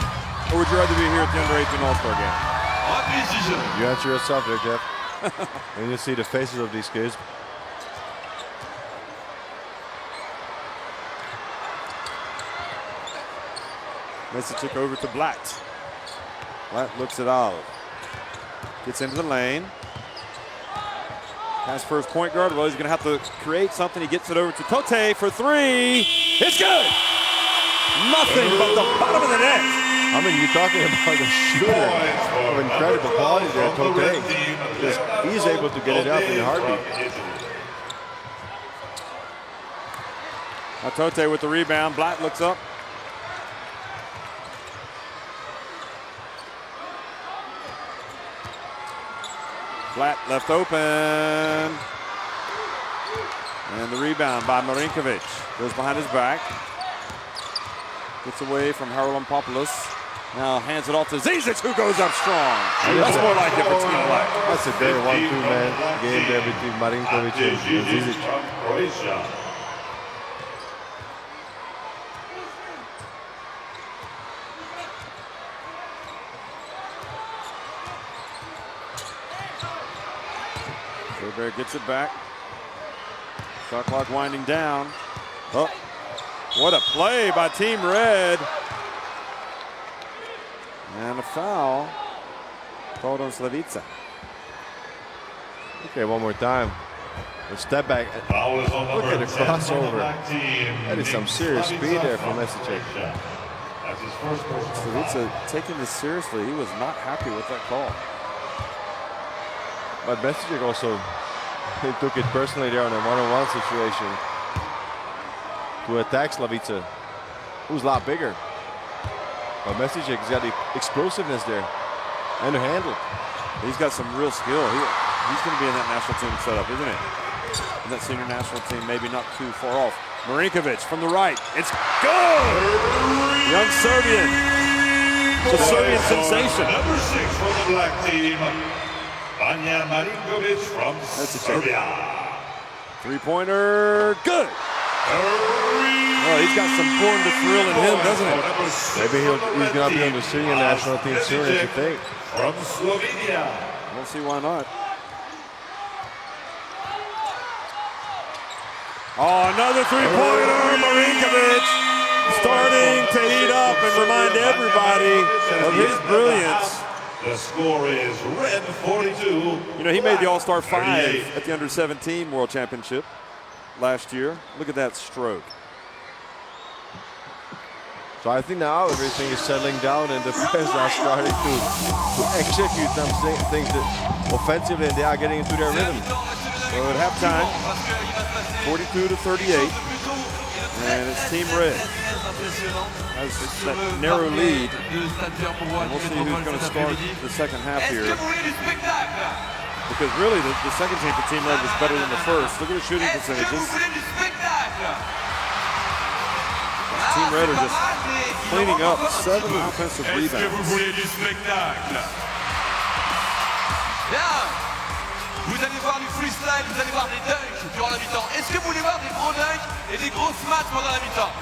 or would you rather be here at the Under-18 All-Star game? You answer yourself there, Jeff. And you see the faces of these kids. Messi over to Blatt. Blatt looks at Al. Gets into the lane. Has first point guard. Well, he's going to have to create something. He gets it over to Tote for 3. It's good. Nothing but the bottom of the net. I mean, you're talking about a shooter of incredible quality there, Tote. because he's able to get it up in a heartbeat. Atote with the rebound. Blatt looks up. Blatt left open. And the rebound by Marinkovic. Goes behind his back. Gets away from Haralampopoulos. Now hands it off to Zizic, who goes up strong. That's more like it for Team Black. That's a great 1-2-man game there between Marinkovic and Zizic. Gobert gets it back. Shot clock winding down. Oh, what a play by Team Red. And a foul called on Slavica. Okay, one more time. A step back. Look at the crossover. That is some serious speed there from Mesicek. Slavica taking this seriously. He was not happy with that call. But Mesicek also he took it personally there on a one-on-one situation to attack Slavica, who's a lot bigger. But Mesicek's got the explosiveness there and the handle. He's got some real skill. He's going to be in that national team setup, isn't it? And that senior national team maybe not too far off. Marinkovic from the right. It's good! Young Serbian. It's a Serbian sensation. Number 6 for the black team, Vanja Marinkovic from Serbia. Three-pointer, good! Oh, he's got some born to thrill in him, doesn't he? Maybe he's going to be on the senior national team soon, as you think. From Slovenia. We'll see why not. Oh, another three-pointer, Marinkovic starting to heat up and remind everybody of his brilliance. The score is Red 42. You know, he made the All-Star 5 at the Under-17 World Championship last year. Look at that stroke. So I think now everything is settling down and the players are starting to execute some things that offensively, and they are getting into their rhythm. So at halftime, 42-38, and it's Team Red has that narrow lead. And we'll see who's going to start the second half here. Because really, the second team for Team Red was better than the first. Look at the shooting percentages. Team Red are just cleaning up 7 offensive rebounds. Vous allez voir du freestyle, vous allez voir des dunks durant la mi-temps. Est-ce que vous voulez voir des gros dunks et des grosses maths pendant la mi-temps?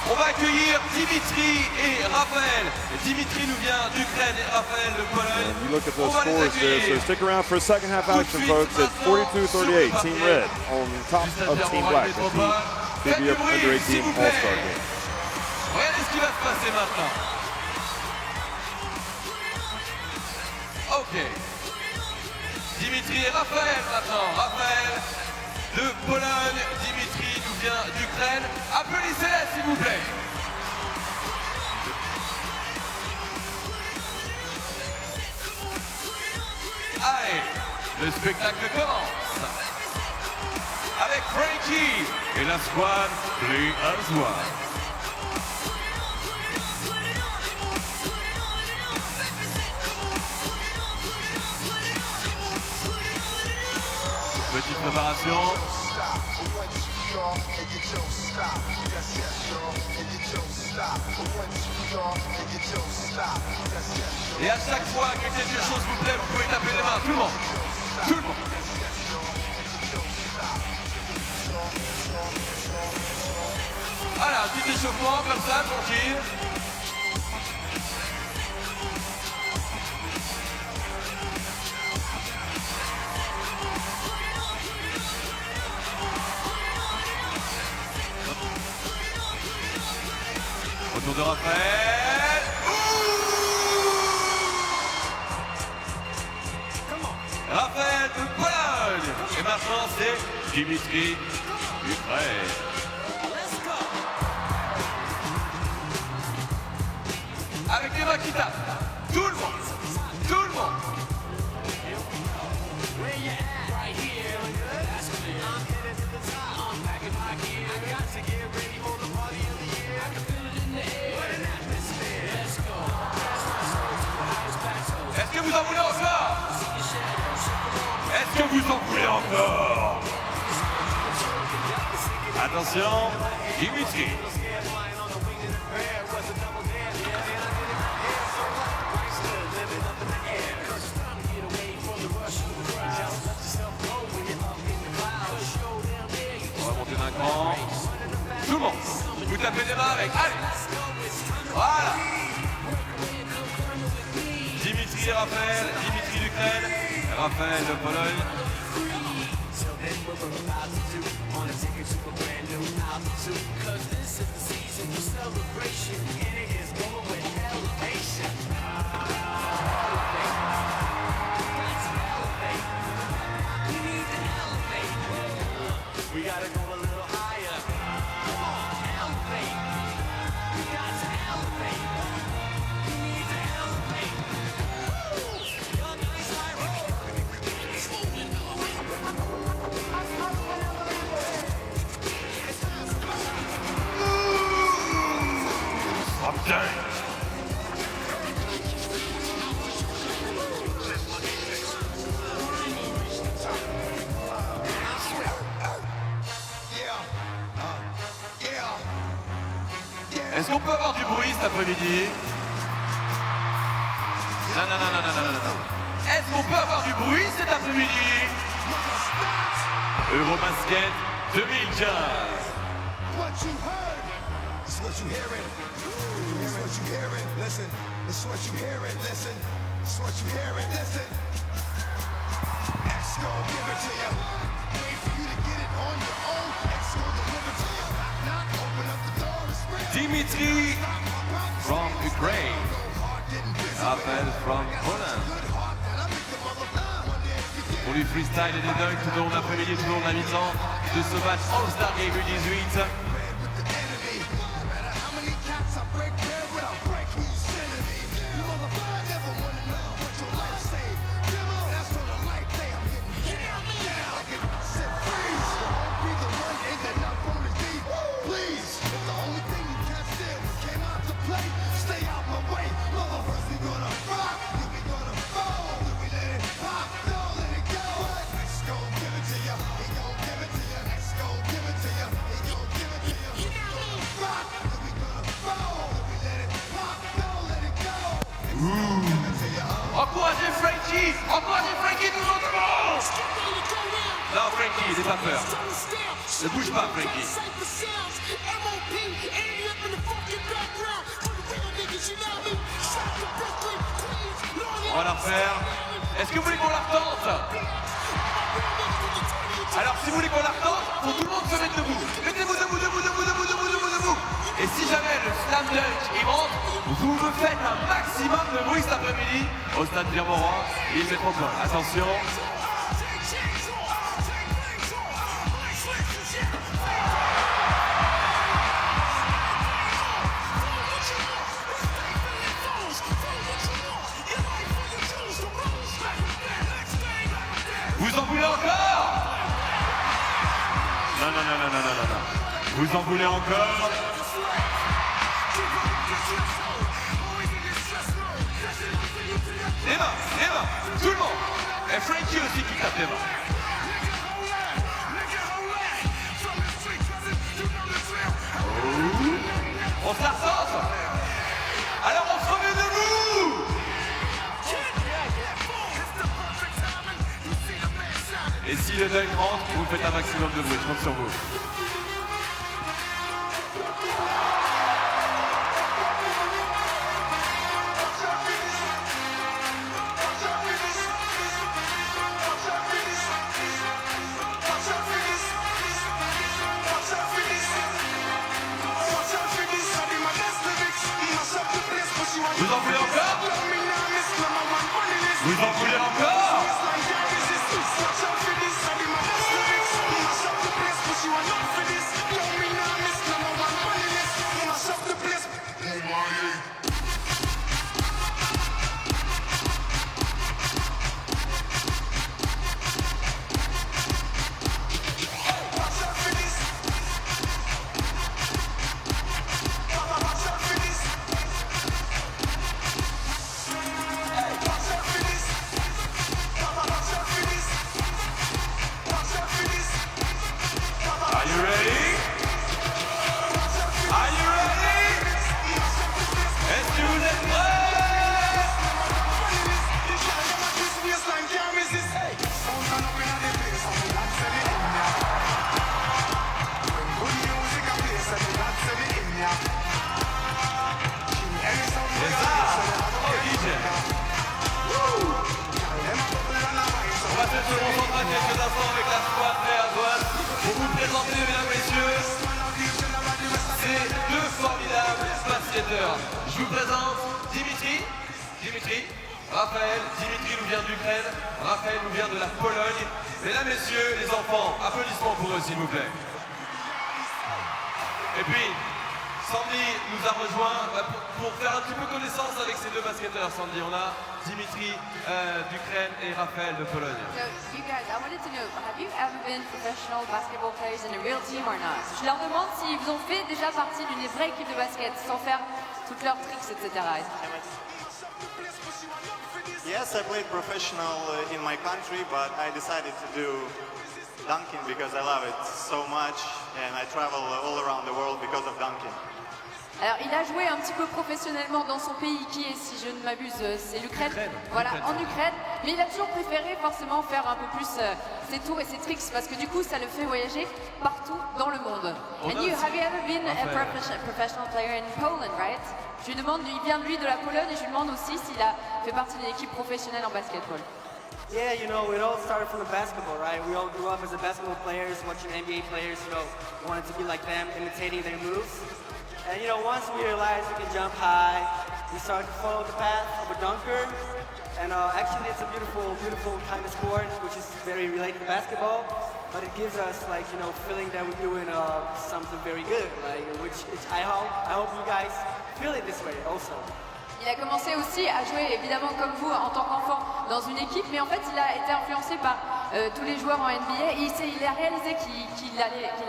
On va accueillir Dimitri et Raphaël. Dimitri nous vient d'Ukraine et Raphaël de Pologne. And you look at those scores there, so stick around for a second half action, folks. It's 42-38, Team Red on top of Team Black. The FIBA Under-18 All-Star game. Regardez ce qui va se passer maintenant. Ok. Dimitri et Raphaël maintenant. Raphaël de Pologne. Dimitri nous vient d'Ukraine. Applaudissez-les s'il vous plaît. Allez, le spectacle commence. Avec Frankie et la squad Play as One. Petite préparation. Et à chaque fois que quelque chose vous plaît, vous pouvez taper les mains. Tout le monde. Tout le monde. Voilà, un petit échauffement comme ça, tranquille. Retour de Raphaël. Raphaël de Pologne. Et maintenant c'est Dimitri Ukraine. Avec les mains qui tapent. Tout le monde. Tout le monde. vous en voulez encore? Attention, Dimitri. On va monter d'un cran. Tout le monde, vous tapez des mains avec. Allez. Voilà. Dimitri et Raphaël. Dimitri d'Ukraine. Raphaël de Pologne. Est-ce qu'on peut avoir du bruit cet après-midi? Non. Est-ce qu'on peut avoir du bruit cet après-midi? Eurobasket 2015. What you heard, it's what you hearing. It's what you hearing. Listen, it's what you hearing. Listen, it's what you hearing. Listen. X gon' give it to you. Wait for you to get it on your own. X gon' deliver to you. Knock, open up the door and spring. Dimitri from Ukraine. Raphaël from Poland. Pour du freestyle et des dunks tout au long de l'après-midi, tout au long de la mi-temps de ce match All-Star Game U18. Encouragez Frankie! Encouragez Frankie tout simplement! Non Frankie, n'aie pas peur. Ne bouge pas Frankie. On va la refaire. Est-ce que vous voulez qu'on la retente? Alors si vous voulez qu'on la retente, faut tout le monde se mettre debout. Mettez-vous debout. Et si jamais le slam dunk il rentre, vous me faites un maximum de bruit cet après-midi au stade Pierre-Mauroy. Il est trop fort. Attention. Vous en voulez encore? Non. Vous en voulez encore? Les mains, tout le monde. Et Frankie aussi qui tape les mains. On se la ressort. Alors on se remet debout. Et si le dunk rentre, vous faites un maximum de bruit, je compte sur vous. Vous en voulez encore? Vous en voulez encore? je se concentre à quelques instants avec la squad Réazoise pour vous présenter, mesdames, messieurs, ces deux formidables basketteurs. Je vous présente Dimitri, Raphaël. Dimitri nous vient d'Ukraine, Raphaël nous vient de la Pologne. Mesdames, messieurs, les enfants, applaudissements pour eux, s'il vous plaît. Et puis, Sandy nous a rejoint pour faire un petit peu connaissance avec ces deux basketteurs. Sandy, on a Dimitri d'Ukraine et Raphaël de Pologne. So, you guys, I wanted to know, have you ever been professional basketball players in a real team or not? Je leur demande s'ils ont fait déjà partie d'une vraie équipe de basket, sans faire toutes leurs tricks, etc. Yes, I played professional in my country, but I decided to do dunking because I love it so much, and I travel all around the world because of dunking. Alors, il a joué un petit peu professionnellement dans son pays, qui est, si je ne m'abuse, c'est l'Ukraine. Voilà, en Ukraine. Mais il a toujours préféré forcément faire un peu plus ses tours et ses tricks, parce que du coup, ça le fait voyager partout dans le monde. And you, have you ever been a professional player in Poland, right? Je lui demande, il vient de lui de la Pologne, et je lui demande aussi s'il a fait partie d'une équipe professionnelle en basketball. Yeah, you know, it all started from the basketball, right? We all grew up as basketball players, watching NBA players, you know, wanted to be like them, imitating their moves. And you know, once we realized we can jump high, we started to follow the path of a dunker. And actually, it's a beautiful, beautiful kind of sport, which is very related to basketball. But it gives us, like, you know, feeling that we're doing something very good, like, which I hope you guys feel it this way also. Il a commencé aussi à jouer, évidemment comme vous, en tant qu'enfant dans une équipe, mais en fait il a été influencé par tous les joueurs en NBA et il a réalisé qu'il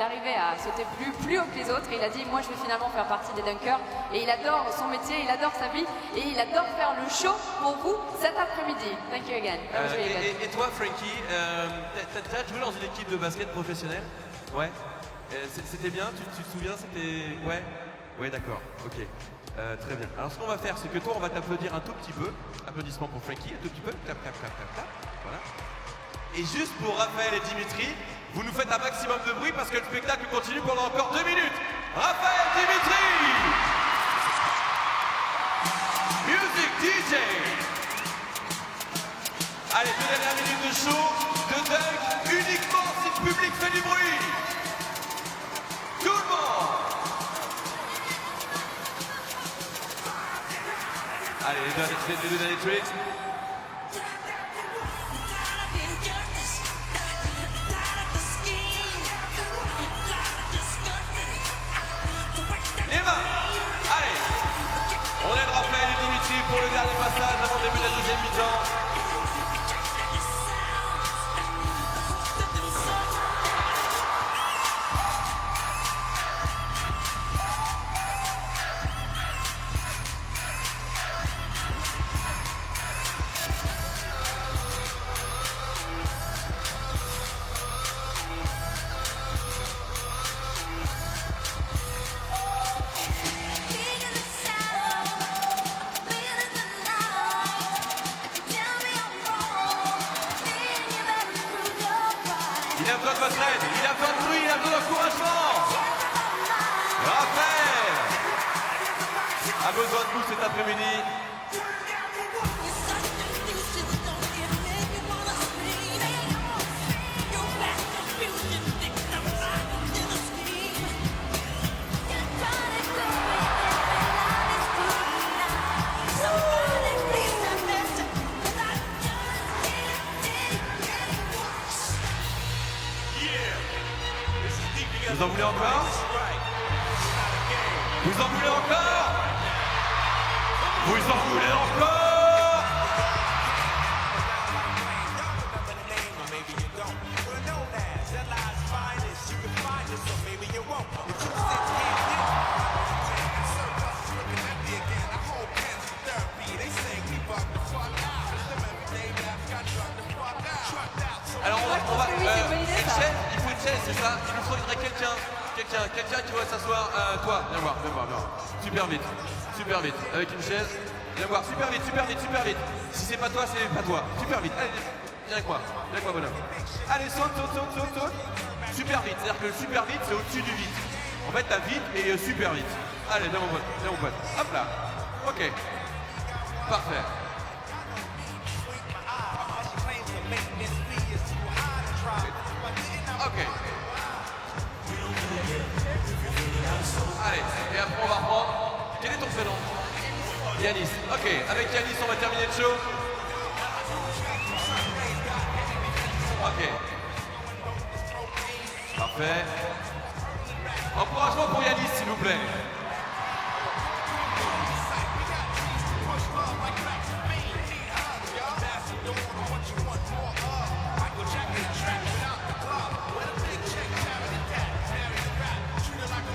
arrivait à sauter plus haut que les autres et il a dit moi je vais finalement faire partie des dunkers et il adore son métier, il adore sa vie et il adore faire le show pour vous cet après-midi. Thank you again. Et toi Frankie, t'as joué dans une équipe de basket professionnelle? Ouais. C'était bien, tu te souviens? C'était... Ouais, d'accord, ok. Très bien. Alors ce qu'on va faire, c'est que toi, on va t'applaudir un tout petit peu. Applaudissements pour Frankie, un tout petit peu. Clap, clap, clap, clap, clap. Voilà. Et juste pour Raphaël et Dimitri, vous nous faites un maximum de bruit parce que le spectacle continue pendant encore 2 minutes. Raphaël, Dimitri! Music DJ! Allez, 2 dernières minutes de show, de dunk, uniquement si le public fait du bruit. Tout le monde! Allez, les deux derniers tricks. Les mains. Allez. On aide Raphaël et Dimitri pour le dernier passage avant le début de la deuxième mi-temps. Il a besoin de votre aide, il a besoin de bruit, il a besoin d'encouragement. Raphaël a besoin de vous cet après-midi. Vous en voulez encore? Vous en voulez encore? Vous en voulez encore? Alors on va il faut une chaise, c'est ça? Il nous faudrait quelqu'un qui va s'asseoir. Toi, viens voir. Super vite, avec une chaise. Viens voir, super vite. Si c'est pas toi, c'est pas toi. Super vite, allez, viens avec moi bonhomme. Allez, saute. Super vite, c'est-à-dire que le super vite, c'est au-dessus du vite. En fait, t'as vite et super vite. Allez, viens mon pote. Hop là. Ok. Parfait. Ok, avec Yanis, on va terminer le show. Ok. Parfait. Encouragement pour Yanis, s'il vous plaît.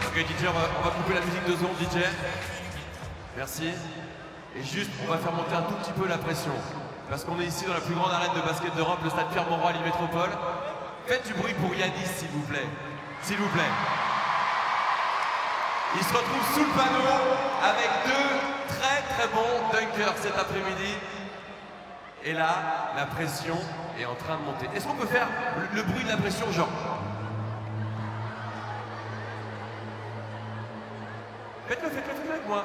Ok DJ, on va couper la musique 2 secondes DJ. Merci. Et juste, on va faire monter un tout petit peu la pression. Parce qu'on est ici dans la plus grande arène de basket d'Europe, le stade Pierre-Mauroy à Lille Métropole. Faites du bruit pour Yanis, s'il vous plaît. S'il vous plaît. Il se retrouve sous le panneau avec 2 très bons dunkers cet après-midi. Et là, la pression est en train de monter. Est-ce qu'on peut faire le bruit de la pression, genre? Faites-le avec moi.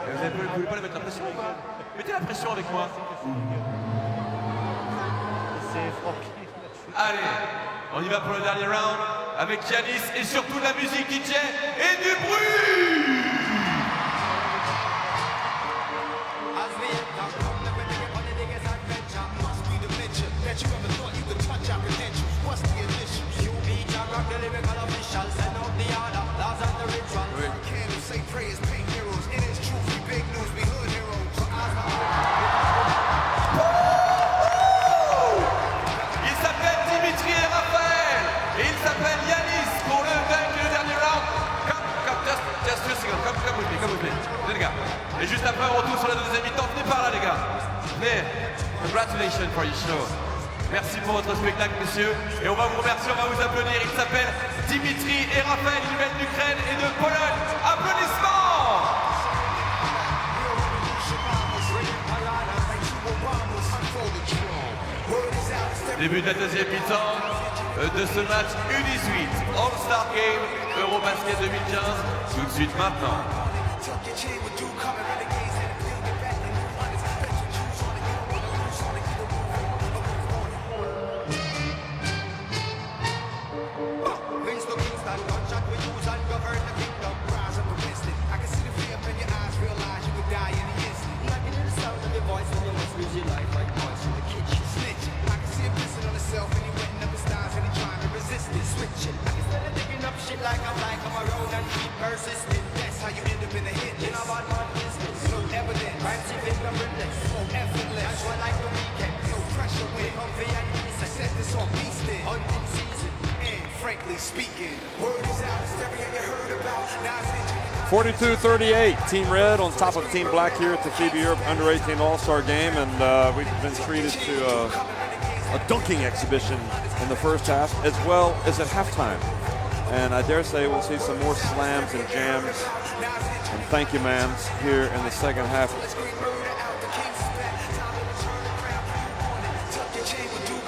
Vous pouvez pas la mettre la pression ou pas? Mettez la pression avec moi. Allez, on y va pour le dernier round avec Yanis et surtout de la musique DJ et du bruit. Les gars. Et juste après, on retourne sur la deuxième mi-temps. Venez par là, les gars. Venez. Congratulations for your show. Merci pour votre spectacle, messieurs. Et on va vous remercier, on va vous applaudir. Il s'appelle Dimitri et Raphaël. Ils viennent d'Ukraine et de Pologne. Applaudissements. Début de la deuxième mi-temps de ce match U18 All-Star Game Eurobasket 2015. Tout de suite maintenant. Speaking, word is out, stereo you heard about. 42-38, Team Red on top of Team Black here at the FIBA Europe Under-18 All-Star Game, and we've been treated to a dunking exhibition in the first half, as well as at halftime. And I dare say we'll see some more slams and jams and thank you mans here in the second half.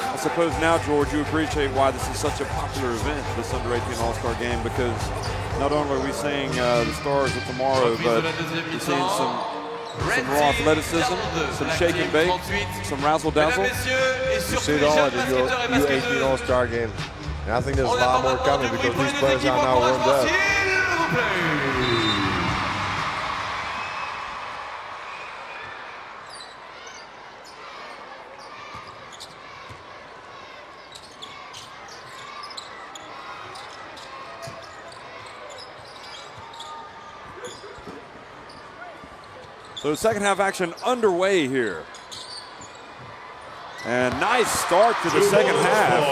I suppose now, George, you appreciate why this is such a popular event, this Under-18 All-Star Game, because not only are we seeing the stars of tomorrow, but we're seeing some raw athleticism, some shake and bake, some razzle-dazzle. You see it all at the U18 All-Star Game. And I think there's a lot more coming because these players are now warmed up. So second half action underway here. And nice start to the second half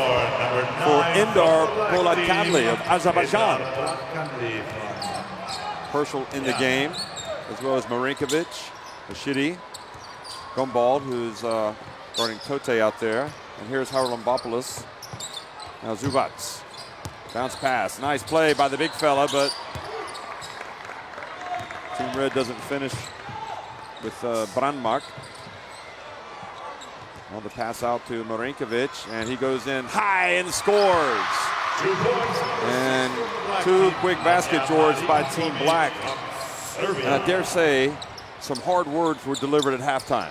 for Indar Polatkanli of Azerbaijan. Herschel in the game, as well as Marinkovic, Rashidi, Gumbald, who's guarding Tote out there. And here's Howard Lambopoulos. Now Zubats. Bounce pass. Nice play by the big fella, but Team Red doesn't finish with Brandmark. Well, the pass out to Marinkovic, and he goes in high and scores. And 2 quick basket, George, by Team Black. And I dare say some hard words were delivered at halftime.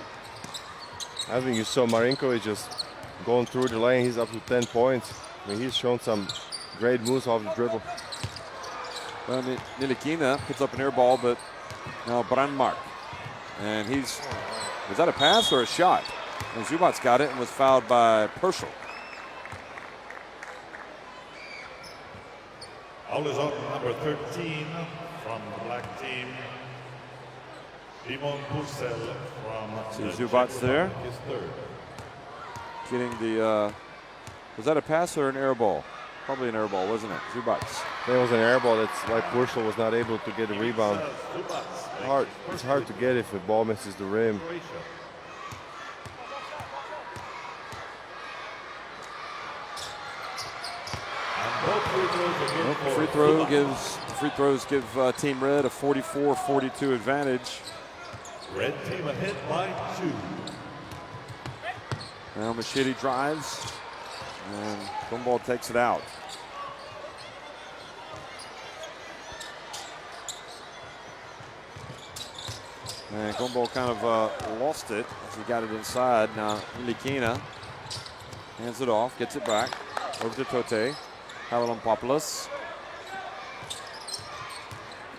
I think you saw Marinkovic just going through the lane. He's up to 10 points. I mean, he's shown some great moves off the dribble. Well, Nilikina puts up an air ball, but Now Brandmark. And is that a pass or a shot? And Zubats got it and was fouled by Purcell. Foul is on number 13 from the black team. Dimon Purcell from See Zubats there. His third. Getting the, was that a pass or an air ball? Probably an air ball, wasn't it? Zubats. It was an air ball. That's why Purcell was not able to get a rebound. It's hard to get if the ball misses the rim. Free throws give Team Red a 44-42 advantage. Red team ahead by 2. Now Machete drives, and Gumball takes it out. And Gumball kind of lost it as he got it inside. Now Nilikina hands it off, gets it back over to Tote. Haralampopoulos.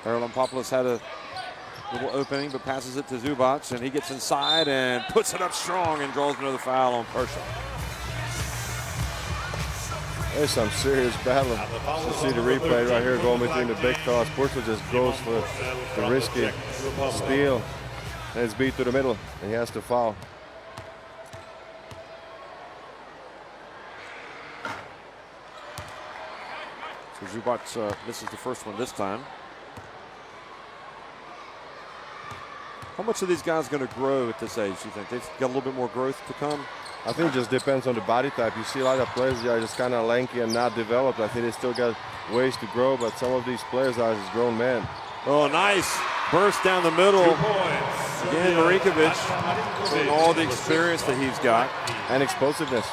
Haralampopoulos had a little opening, but passes it to Zubats, and he gets inside and puts it up strong and draws another foul on Purcell. There's some serious battle. You see the replay right here going between the big toss. Purcell just goes for the risky steal. And it's beat to the middle, and he has to foul. So Zubats misses the first one this time. How much are these guys going to grow at this age, do you think? They've got a little bit more growth to come? I think it just depends on the body type. You see a lot of players that are just kind of lanky and not developed. I think they still got ways to grow, but some of these players are just grown men. Oh, nice burst down the middle. Again, Marinkovic, with all the experience that he's got. And explosiveness.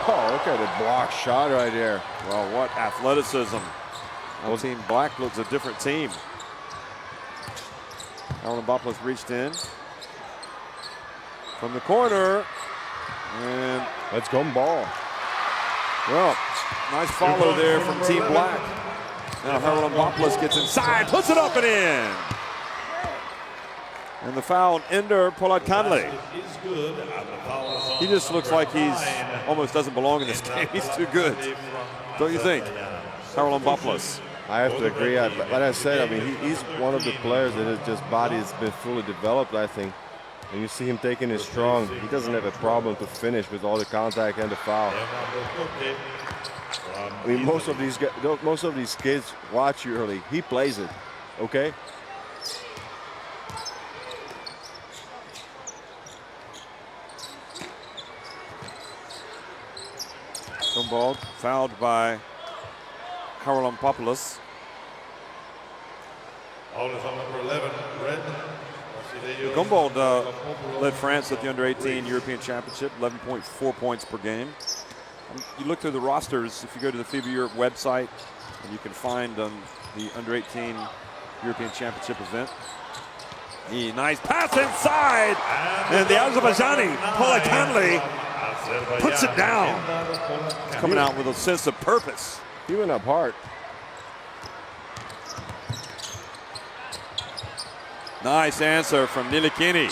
Oh, look at the block shot right there. Well, what athleticism. Our Team Black looks a different team. Haralampopoulos reached in from the corner. And let's go ball. Well, nice follow there from Team Black. Now Haralampopoulos gets inside, puts it up and in. And the foul on Ender Polatkanle. He just looks like he's almost doesn't belong in this game. He's too good. Don't you think? Haralampopoulos. I have to agree. Like I said, I mean, he's one of the players that his just body has been fully developed, I think. And you see him taking it strong. He doesn't have a problem to finish with all the contact and the foul. I mean, most of these kids watch you early. He plays it, okay? Gumball fouled by Haralampopoulos. Foul is on number 11, Red. Gumball led France at the Under-18 European Championship, 11.4 points per game. You look through the rosters, if you go to the FIBA Europe website, and you can find the Under-18 European Championship event. Nice pass inside, and the Azerbaijani, Polatkanle, puts it down. Coming out with a sense of purpose. He went up hard. Nice answer from Nilikina.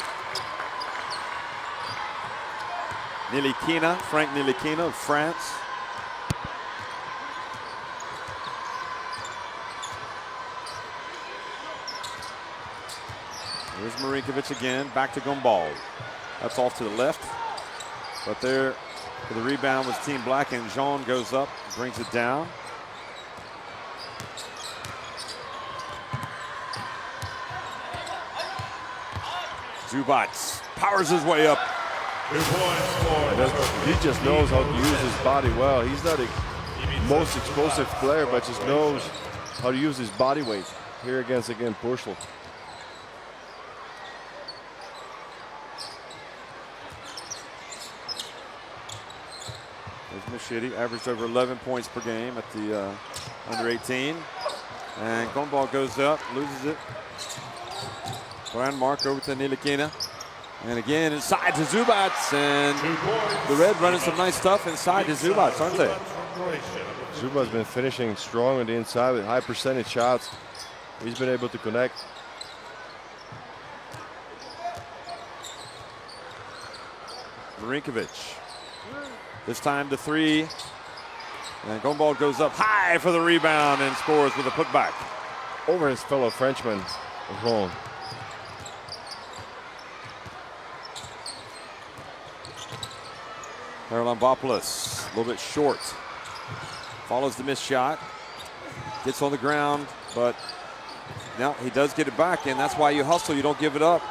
Frank Nilikina of France. There's Marinkovic again, back to Gumball. That's off to the left. But there for the rebound was Team Black, and Jean goes up, brings it down. Zubats powers his way up. He just knows how to use his body well. He's not the most explosive player, but just knows how to use his body weight. Here again, Purcell. There's Machete, averaged over 11 points per game at the Under-18. And Gumball goes up, loses it. Brandmark over to Nilikina. And again inside to Zubats, and the Red running some nice stuff inside to Zubats, aren't they? Zubats been finishing strong on the inside with high percentage shots. He's been able to connect. Marinkovic. This time the three. And Gumbald goes up high for the rebound and scores with a putback. Over his fellow Frenchman, Ron. Haralambopoulos, a little bit short. Follows the missed shot. Gets on the ground, but now he does get it back, and that's why you hustle, you don't give it up.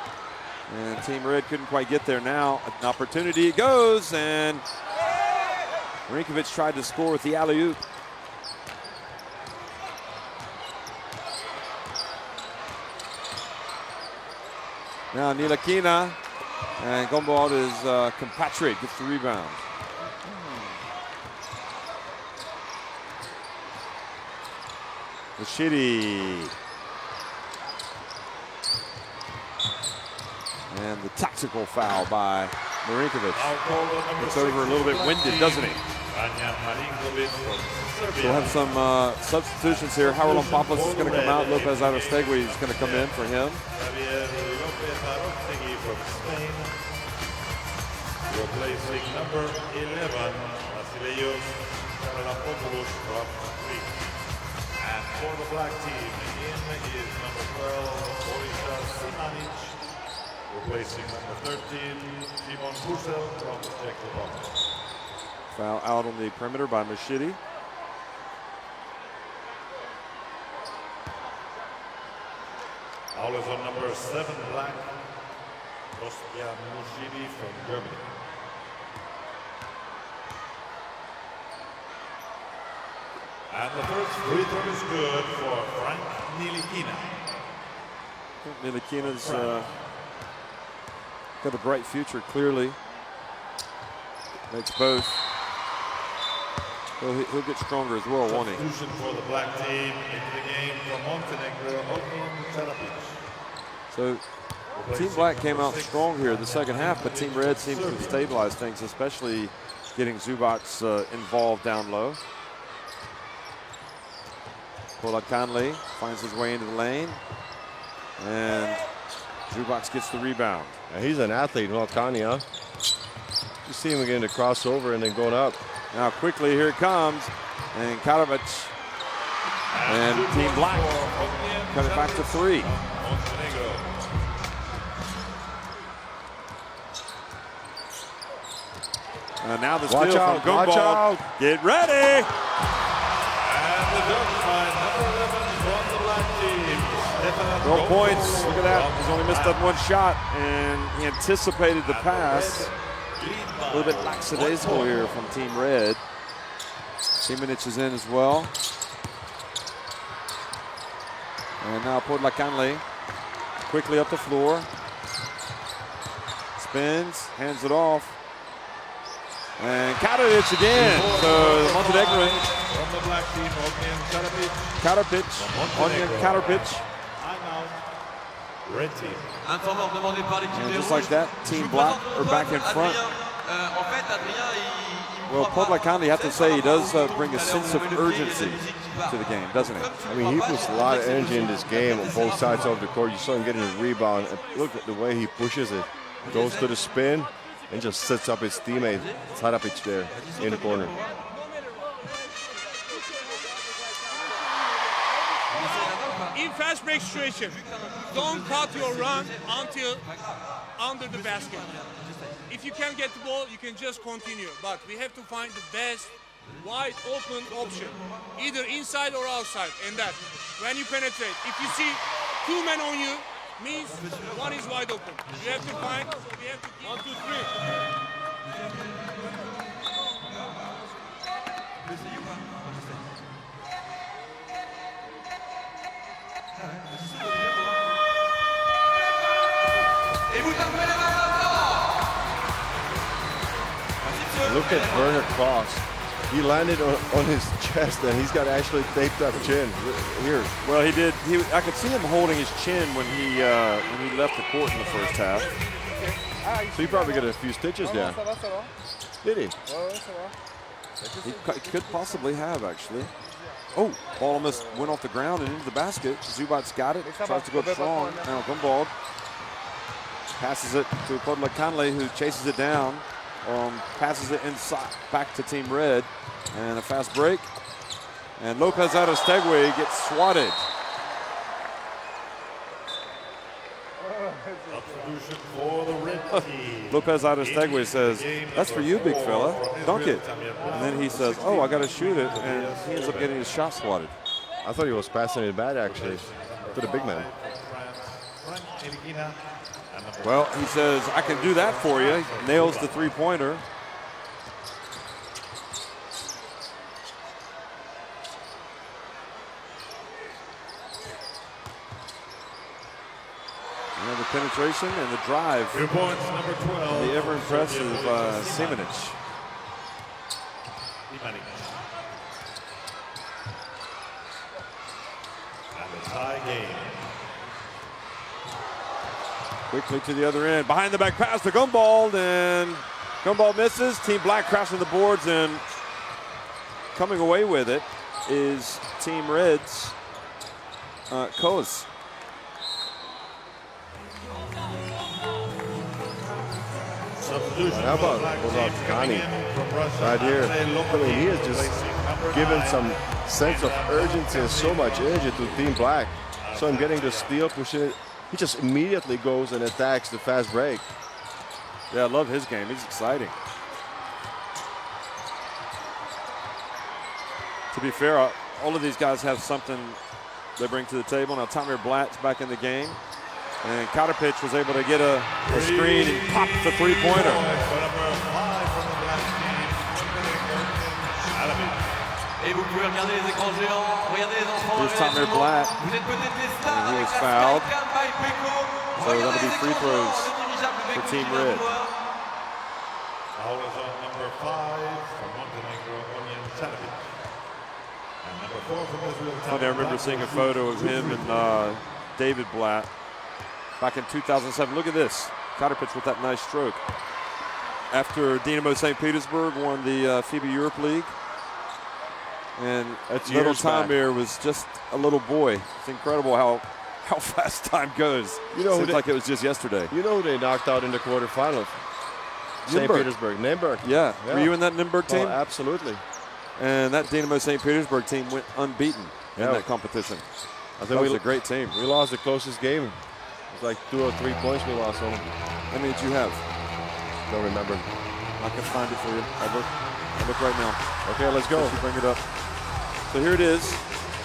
And Team Red couldn't quite get there. Now an opportunity it goes, and Marinkovic tried to score with the alley-oop. Now Nilakina, and Gumbald, his compatriot, gets the rebound. Rashidi. And the tactical foul by Marinkovic. It's over a little bit winded, doesn't he? So we'll have some substitutions here. Haralambopoulos is going to come out. Lopez Arostegui is going to come in for him. Replacing number 11, Vasileios Haralambopoulos from Greece. And for the black team, in is number 12, Borisas Simanic. Replacing number 13, Timon Kusel from the Czech Republic. Foul out on the perimeter by Mashidi. Foul is on number 7, black, Kostya Mushidi from Germany. And the first free throw is good for Frank Ntilikina. Nilikina's got a bright future, clearly. Makes both. He'll get stronger as well, won't he? Substitution for the black team into the game from Montenegro, Ognin Carapic. So Team Black came out strong here the second half, but Team Red seems to have stabilized things, especially getting Zubac involved down low. Polakanli finds his way into the lane, and Zubac gets the rebound. Yeah, he's an athlete, Volcani, huh? You see him getting the crossover and then going up. Now quickly, here it comes, and Karavic and Team Black cut it back to 3. And now the steal from Gumbald. Get ready! And the dunk by number 11 from the black team. 12 points. Look at that. He's only missed that one shot, and he anticipated the pass. A little bit lackadaisical here from Team Red. Simanic is in as well. And now Podlakanli quickly up the floor. Spins, hands it off. And Karapic again. So the Montenegrin. From the black team, Ognin Karapic. Ognin Karapic. Red team. And just like that, Team Black are back in front. Well, Podlakanli, you have to say, he does bring a sense of urgency to the game, doesn't he? I mean, he puts a lot of energy in this game on both sides of the court. You saw him getting a rebound. And look at the way he pushes it. Goes to the spin and just sets up his teammate, Carapic, there in the corner. In fast break situation, don't cut your run until under the basket. If you can't get the ball, you can just continue. But we have to find the best wide open option, either inside or outside. And that, when you penetrate, if you see 2 men on you, means one is wide open. You have to find, we have to keep 1, 2, 3. Look at Werner Cross. He landed on his chest, and he's got actually taped up chin here. Well, he did. I could see him holding his chin when he left the court in the first half. So he probably got a few stitches down. Did he? He could possibly have, actually. Oh, ball almost went off the ground and into the basket. Zubac's got it. Tries to go strong. Now Gumbald passes it to Podlakanli, who chases it down. passes it inside back to Team Red. And a fast break. And Lopez Aristegui gets swatted. Substitution for the red team. Lopez Aristegui says, "That's for you, big fella. Dunk it." And then he says, "Oh, I got to shoot it." And he ends up getting his shot swatted. I thought he was passing it bad, actually, to the big man. Well, he says, "I can do that for you." He nails the three-pointer. And the penetration and the drive. 2 points, number 12. The ever-impressive Simanic. And the tie game. Quickly to the other end. Behind the back pass to Gumball, and Gumball misses. Team Black crashing the boards, and coming away with it is Team Red's Koas. How about Kani right here? I mean, he has just given some sense of urgency and so much energy to Team Black. So I'm getting the steal, pushing it. He just immediately goes and attacks the fast break. Yeah, I love his game. He's exciting. To be fair, all of these guys have something they bring to the table. Now, Tamir Blatt's back in the game. And Katarpich was able to get a screen and pop the three-pointer. Et vous pouvez regarder les écrans géants, regardez les enfants. Here's Tamir Blatt. Vous êtes peut-être les stars. And he was fouled. So that'll be free throws for Team Red. Foul is on number 5 from Montenegro, Onion Tanovic. And number 4 from Israel. Funny, I remember seeing a photo of him and David Blatt back in 2007. Look at this. Katarpich with that nice stroke. After Dinamo St. Petersburg won the FIBA Europe League. And little Tamir was just a little boy. It's incredible how fast time goes. You know, seems like it was just yesterday. You know who they knocked out in the quarterfinals? St. Petersburg. Nimburg. Yeah. Were you in that Nimburg team? Oh, absolutely. And that Dinamo St. Petersburg team went unbeaten in that competition. I think that was a great team. We lost the closest game. It was like 2 or 3 points we lost on them. How many did you have? Don't remember. I can find it for you. I'll look right now. Okay, let's go. Bring it up. So here it is.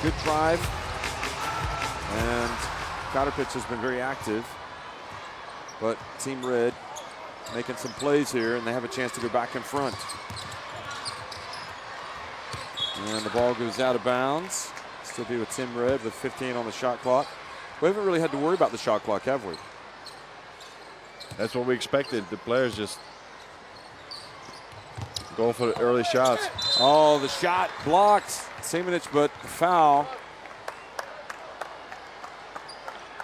Good drive. And Katarpich has been very active. But Team Red making some plays here, and they have a chance to go back in front. And the ball goes out of bounds. Still be with Team Red with 15 on the shot clock. We haven't really had to worry about the shot clock, have we? That's what we expected. The players just going for the early shots. Oh, the shot blocked. Simanic, but foul.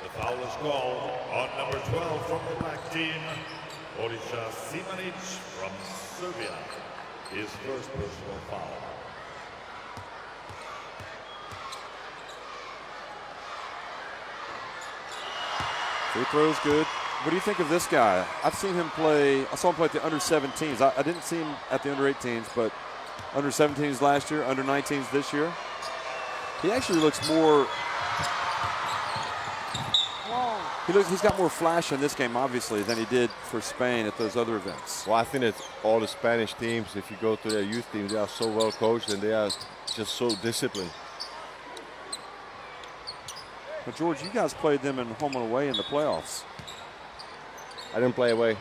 The foul is called on number 12 from the black team, Orisha Simanic from Serbia. His first personal foul. Free throw's good. What do you think of this guy? I've seen him play. I saw him play at the under-17s. I didn't see him at the under-18s, but under-17s last year, under-19s this year. He actually looks more. He's got more flash in this game, obviously, than he did for Spain at those other events. Well, I think that all the Spanish teams, if you go to their youth team, they are so well coached and they are just so disciplined. But George, you guys played them in home and away in the playoffs. I didn't play away.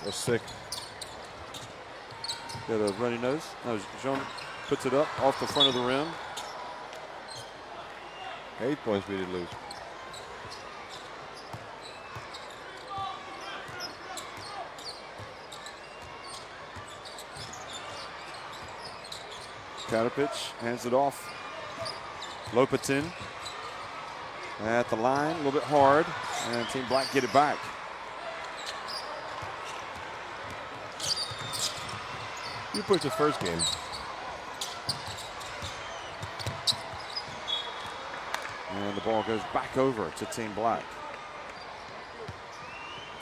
I was sick. Got a runny nose. No, Jean puts it up off the front of the rim. 8 points we did lose. Katarpich hands it off. Lopatin at the line, a little bit hard, and Team Black get it back. You pushed the first game. And the ball goes back over to Team Black.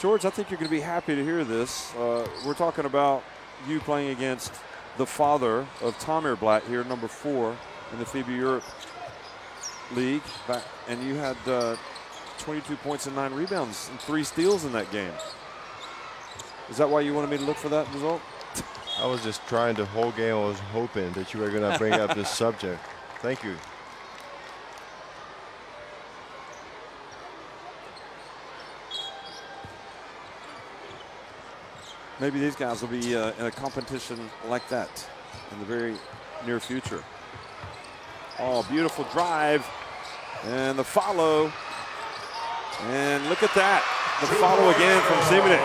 George, I think you're going to be happy to hear this. We're talking about you playing against the father of Tamir Blatt here, number 4 in the FIBA Europe League. And you had 22 points and 9 rebounds and 3 steals in that game. Is that why you wanted me to look for that result? I was just trying the whole game. I was hoping that you were going to bring up this subject. Thank you. Maybe these guys will be in a competition like that in the very near future. Oh, beautiful drive. And the follow. And look at that. The follow again from Simonic.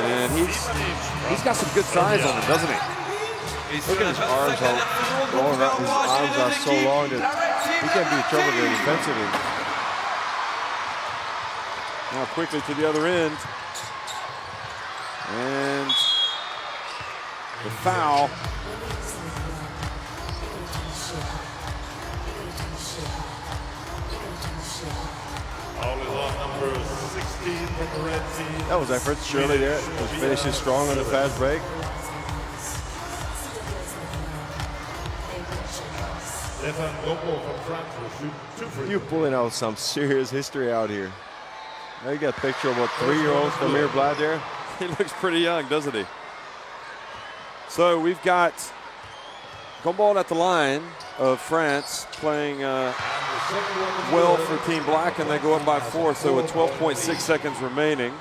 And he's got some good size on him, doesn't he? Look at his arms, how long his arms are so long that he can be in trouble there defensively. Now quickly to the other end. And the foul. Foul is on number 16 from the red team. That was effort, surely there. Was finishing strong on the fast break. Stefan Gombo from France will shoot 2 free. You're pulling out some serious history out here. Now you got a picture of what 3-year-old Tamir Blatt there. He looks pretty young, doesn't he? So we've got Gumball at the line of France playing well for Team Black, and they go up by 4, so with 12.6 seconds remaining.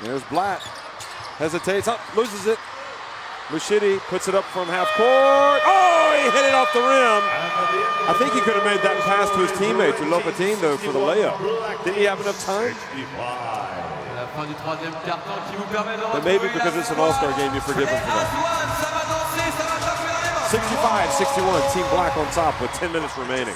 There's Blatt. Hesitates, loses it. Lushidi puts it up from half court. Oh, he hit it off the rim. I think he could have made that pass to his teammate, to Lopatin, though, for the layup. Didn't he have enough time? But maybe because it's an all-star game, you forgive him for that. 65-61, Team Black on top with 10 minutes remaining.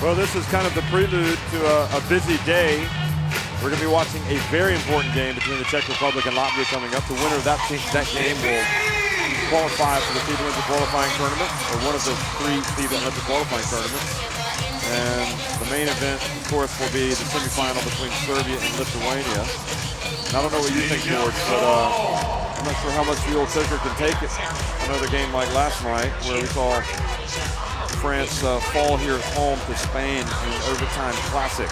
Well, this is kind of the prelude to a busy day. We're going to be watching a very important game between the Czech Republic and Latvia coming up. The winner of that game will qualify for the FIBA Olympic qualifying tournament, or one of the 3 FIBA Olympic qualifying tournaments. And the main event, of course, will be the semifinal between Serbia and Lithuania. And I don't know what you think, George, but I'm not sure how much the old Ticker can take it. Another game like last night, where we saw France fall here at home to Spain in an overtime classic.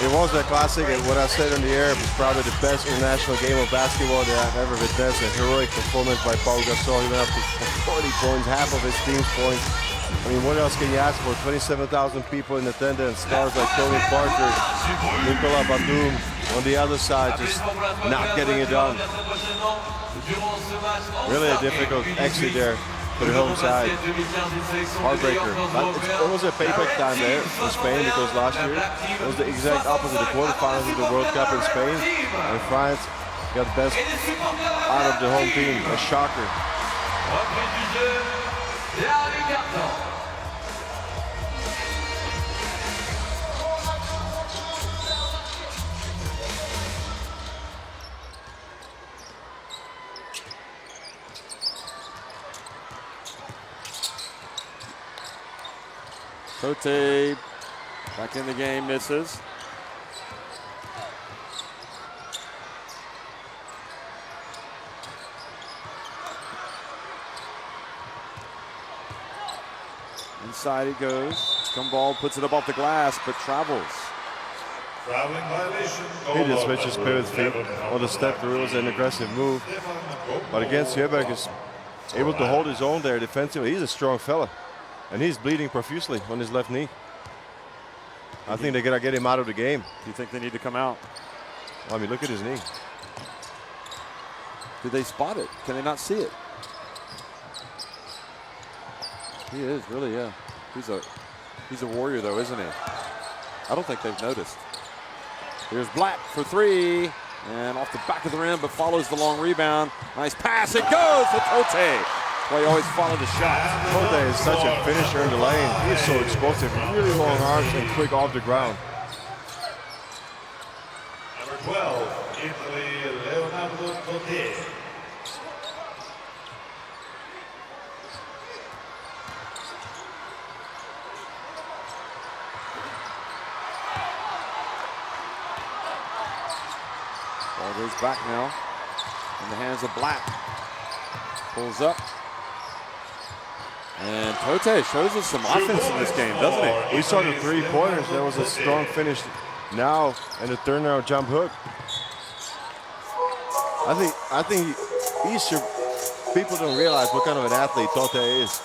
It was a classic, and what I said on the air, it was probably the best international game of basketball that I've ever witnessed. A heroic performance by Paul Gasol. He went up to 40 points, half of his team's points. I mean, what else can you ask for? 27,000 people in attendance, stars like Tony Parker, Nicolas Batum on the other side, just not getting it done. Really a difficult exit there for the home side. Heartbreaker. But it was a payback time there for Spain, because last year it was the exact opposite. The quarterfinals of the World Cup in Spain, and France got the best out of the home team. A shocker. Cote back in the game, misses. Inside he goes. Gumball puts it up off the glass, but travels. Traveling violation. He just switches pivot feet on the step through. It was an aggressive move. But against Sjöberg is able to hold his own there defensively. He's a strong fella. And he's bleeding profusely on his left knee. I think they're going to get him out of the game. Do you think they need to come out? I mean, look at his knee. Did they spot it? Can they not see it? He is, really, yeah. He's a warrior, though, isn't he? I don't think they've noticed. Here's Black for three. And off the back of the rim, but follows the long rebound. Nice pass. It goes to Tote. Well, he always followed the shot. Tote is such a finisher in the lane. He's so explosive. Really long arms and quick off the ground. Number 12, Italy, Leonardo Tote. Ball goes back now in the hands of Black. Pulls up. And Tote shows us some offense in this game, doesn't he? We saw the three-pointers. There was a strong finish now and a turnaround jump hook. I think people don't realize what kind of an athlete Tote is.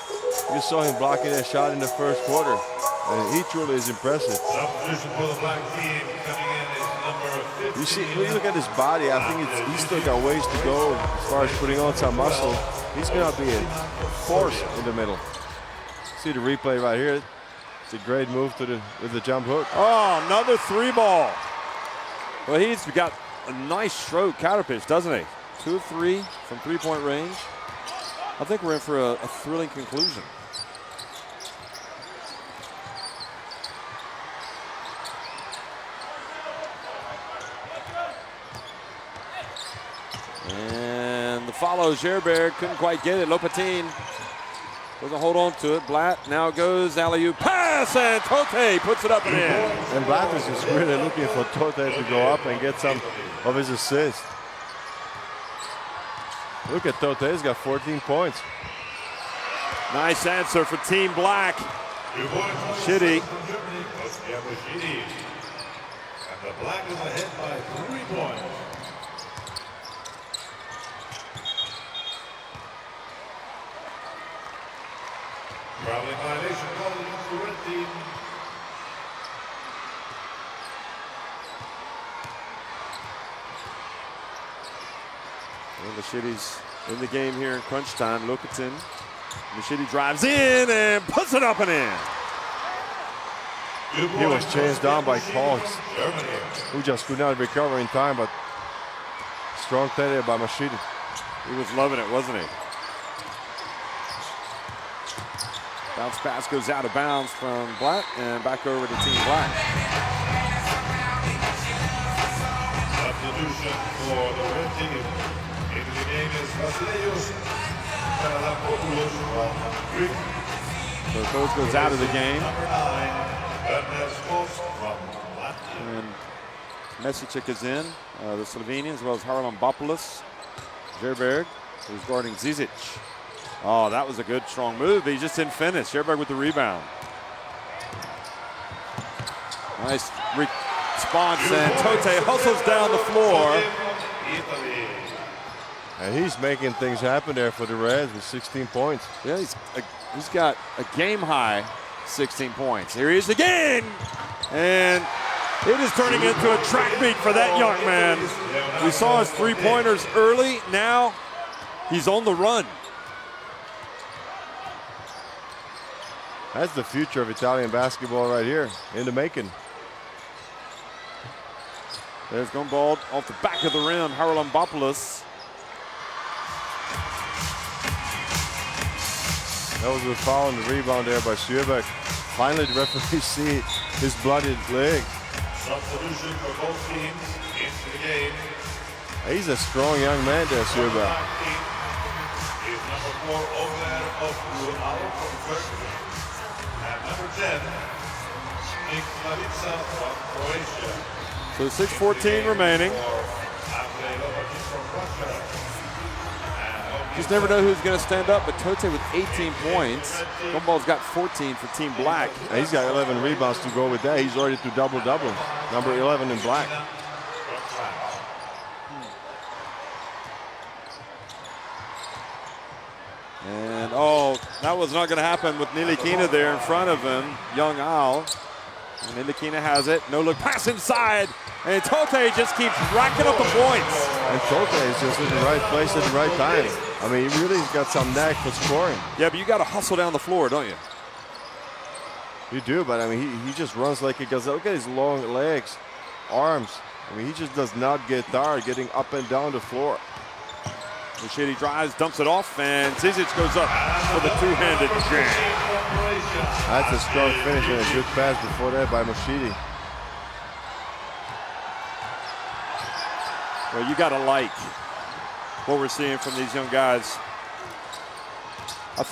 You saw him blocking that shot in the first quarter, and he truly is impressive. Substitution for the black team coming in is number 15. You see, when you look at his body, I think he's still got ways to go as far as putting on some muscle. He's going to be a force in the middle. See the replay right here. It's a great move with the jump hook. Oh, another three ball. Well, he's got a nice stroke counter pitch, doesn't he? 2 of 3 from three-point range. I think we're in for a thrilling conclusion. And the follow, Gerberg couldn't quite get it. Lopatin doesn't hold on to it. Blatt now goes alley-oop pass, and Tote puts it up and in. And Blatt is just really looking for Tote to go up and get some of his assists. Look at Tote, he's got 14 points. Nice answer for Team Black. Shitty. And the Black is ahead by 3 points. Traveling violation called against the red team. Well, the Shitty's in the game here in crunch time. Lopatin. Machidi drives in and puts it up and in. He was chased down by Cogs, who just could not recover in time, but strong play there by Machidi. He was loving it, wasn't he? Bounce pass goes out of bounds from Black and back over to Team Black. Substitution for the red team. Into the game is Vasileios. So Coach goes out of the game. And Mesicek is in, the Slovenian, as well as Haralambopoulos. Gerberg, who's guarding Zizic. Oh, that was a good, strong move. He just didn't finish. Gerberg with the rebound. Nice response, and Tote hustles down the floor. And he's making things happen there for the Reds with 16 points. Yeah, he's got a game-high 16 points. Here he is again, and it is turning into a track meet for that young man. We saw his three-pointers early. Now he's on the run. That's the future of Italian basketball right here in the making. There's Gumbald off the back of the rim, Haralambopoulos. That was a foul and the rebound there by Sjöberg. Finally, the referee see his bloodied leg. Substitution for both teams into the game. He's a strong young man there, Sjöberg. Is number 4 Omer Okualo from Turkey. And number 10, Nick Slavica from Croatia. So 6:14 remaining. Just never know who's going to stand up, but Tote with 18 points. Gumbald's got 14 for Team Black. And he's got 11 rebounds to go with that. He's already to double-double. Number 11 in Black. And oh, that was not going to happen with Nilikina there in front of him. Young Al. And Nilikina has it. No look pass inside. And Tote just keeps racking up the points. And Tote is just in the right place at the right time. I mean, he really has got some knack for scoring. Yeah, but you got to hustle down the floor, don't you? You do, but I mean, he just runs like a gazelle. Look at his long legs, arms. I mean, he just does not get tired getting up and down the floor. Moshidi drives, dumps it off, and Zizic goes up for the two-handed jam. That's a strong finish and a good pass before that by Moshidi. Well, you got to like what we're seeing from these young guys. I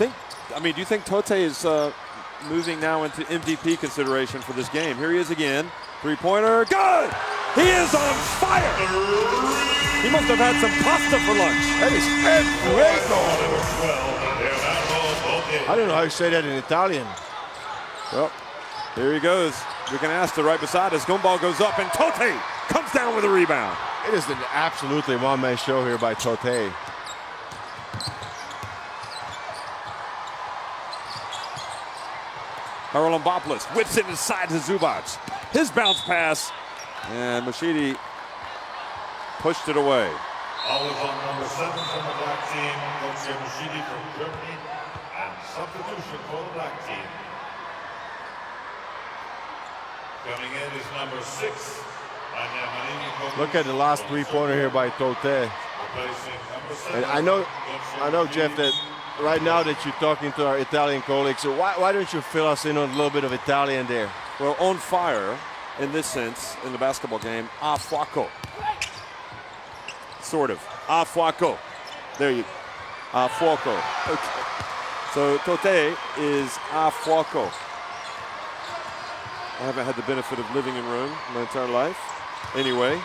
mean, do you think Tote is moving now into MVP consideration for this game? Here he is again. Three-pointer, good! He is on fire! He must have had some pasta for lunch. That is great. I don't know how you say that in Italian. Well, here he goes. Bucanasta right beside us. Gumball goes up, and Tote comes down with a rebound. It is an absolutely one-man show here by Tote. Haralambopoulos whips it inside to Zubac. His bounce pass, and Moshidi pushed it away. Always on number 7 from the black team, Coach Moshidi from Germany, and substitution for the black team. Coming in is number 6. Look at the last three-pointer here by Tote. And I know, Jeff, that right now that you're talking to our Italian colleagues, so why don't you fill us in on a little bit of Italian there? Well, on fire, in this sense, in the basketball game, a fuoco. Sort of. A fuoco. There you go. A fuoco. Okay. So Tote is a fuoco. I haven't had the benefit of living in Rome my entire life. Anyway,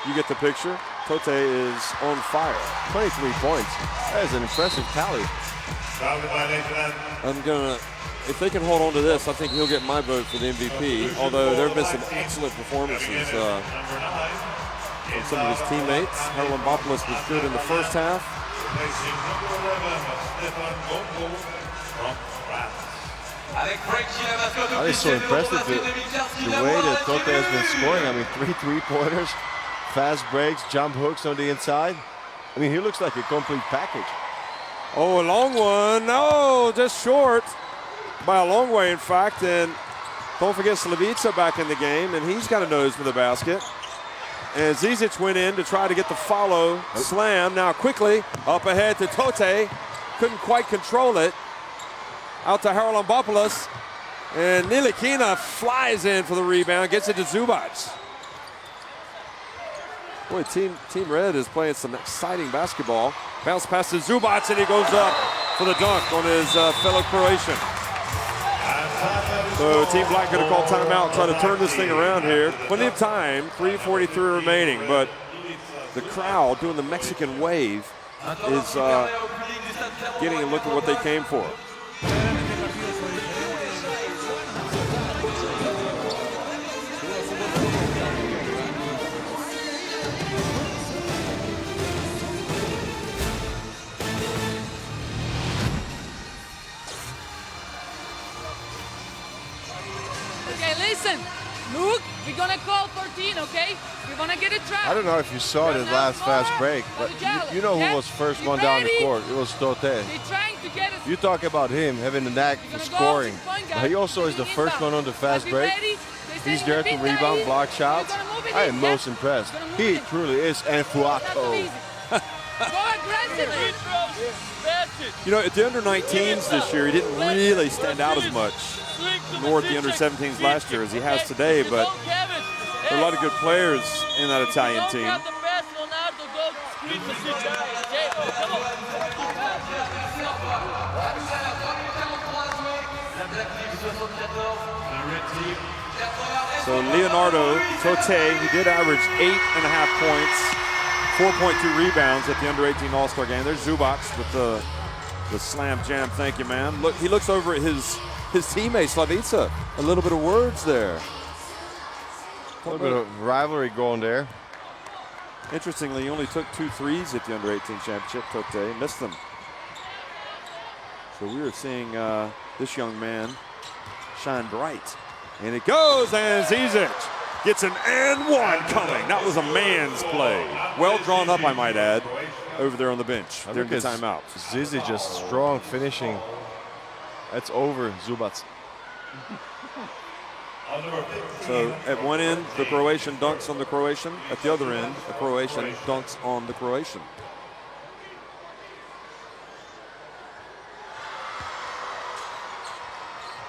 you get the picture. Tote is on fire. 23 points. That is an impressive tally. I'm gonna, if they can hold on to this, I think he'll get my vote for the MVP. Although there have been some excellent performances from some of his teammates. Haralambopoulos was good in the first half. That is so impressive, the way that Tote has been scoring. I mean, 3 3-pointers, fast breaks, jump hooks on the inside. I mean, he looks like a complete package. Oh, a long one. No, just short by a long way, in fact. And don't forget Slavica back in the game, and he's got a nose for the basket. And Zizic went in to try to get the follow slam. Now quickly up ahead to Tote. Couldn't quite control it. Out to Haralambopoulos. And Nilikina flies in for the rebound, gets it to Zubac. Boy, Team Red is playing some exciting basketball. Bounce pass to Zubac, and he goes up for the dunk on his fellow Croatian. So Team Black going to call timeout, try to turn this thing around here. Plenty of time, 3:43 remaining, but the crowd doing the Mexican wave is getting a look at what they came for. Okay, listen. Luke, we're gonna call 14, okay? We're gonna get a trap. I don't know if you saw the last fast break, but you know who was first one down the court. It was Tote. They're trying to get us. You talk about him having the knack for scoring. But he also is the first one on the fast break. He's there to rebound, block shots. I am most impressed. He truly is an fuaco. Go aggressively. You know, at the under-19s this year, he didn't really stand out as much, nor at the under-17s last year as he has today, but there are a lot of good players in that Italian team. So Leonardo Tote, he did average 8.5 points, 4.2 rebounds at the under-18 All-Star game. There's Zubac with the slam jam. Thank you, man. Look, he looks over at his teammate Slavica. A little bit of words there. A little bit of rivalry going there. Interestingly, he only took 2 threes at the under-18 championship. Tote missed them. So we are seeing this young man shine bright. And it goes, and Zizic gets an and one coming. That was a man's play. Well drawn up, I might add, over there on the bench during the timeout. Zizic just strong finishing. That's over Zubac. So at one end, the Croatian dunks on the Croatian. At the other end, the Croatian dunks on the Croatian.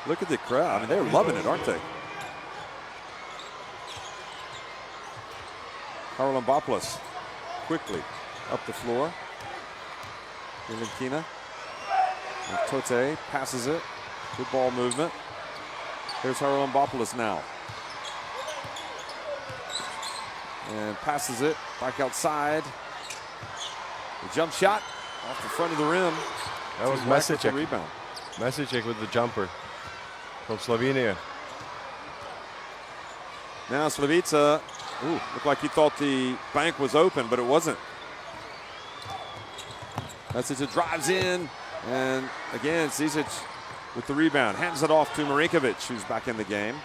Look at the crowd. I mean, they're loving it, aren't they? Haralambopoulos quickly up the floor. Ilinkina. Tote passes it. Good ball movement. Here's Haralambopoulos now. And passes it back outside. The jump shot off the front of the rim. That was Mesicek. Rebound. Mesicek with the jumper from Slovenia. Now Slavica, looked like he thought the bank was open, but it wasn't. Mesicek drives in, and again, Zizic with the rebound. Hands it off to Marinkovic, who's back in the game.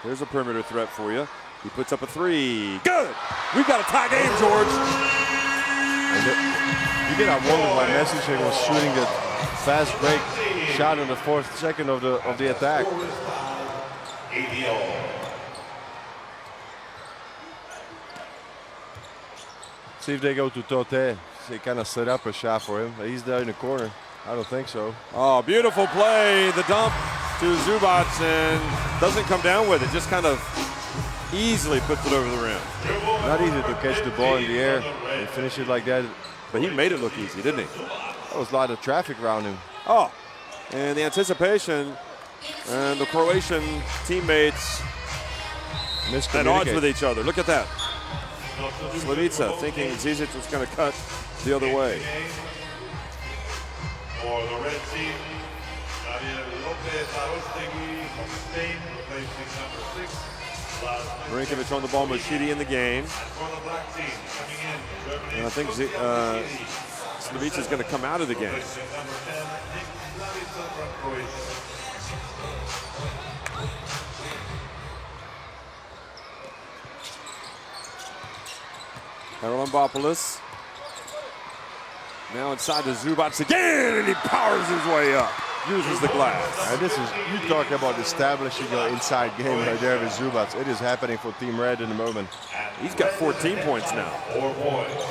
There's a perimeter threat for you. He puts up a three. Good! We've got a tie game, George. You get that wonder why Mesicek was shooting that fast break shot in the 4th second of the attack. See if they go to Tote. They kind of set up a shot for him. He's there in the corner. I don't think so. Oh, beautiful play. The dump to Zubac and doesn't come down with it. Just kind of easily puts it over the rim. Not easy to catch the ball in the air and finish it like that. But he made it look easy, didn't he? There was a lot of traffic around him. Oh, and the anticipation and the Croatian teammates at odds with each other. Look at that. Slavica thinking Zizic was going to cut the other way. For the red team, Lopez Arostegui from Spain, replacing number 6. Marinkovic on the ball, Moshidi in the game. For the black team, coming in, Germany, and I think Slavica is going to come out of the game. number 10, Nick Slavica from Croatia. Haralambopoulos. Now inside to Zubac again, and he powers his way up. Uses the glass. And this is, you talk about establishing your inside game right there with Zubac. It is happening for Team Red in the moment. He's got 14 points now. 4 points.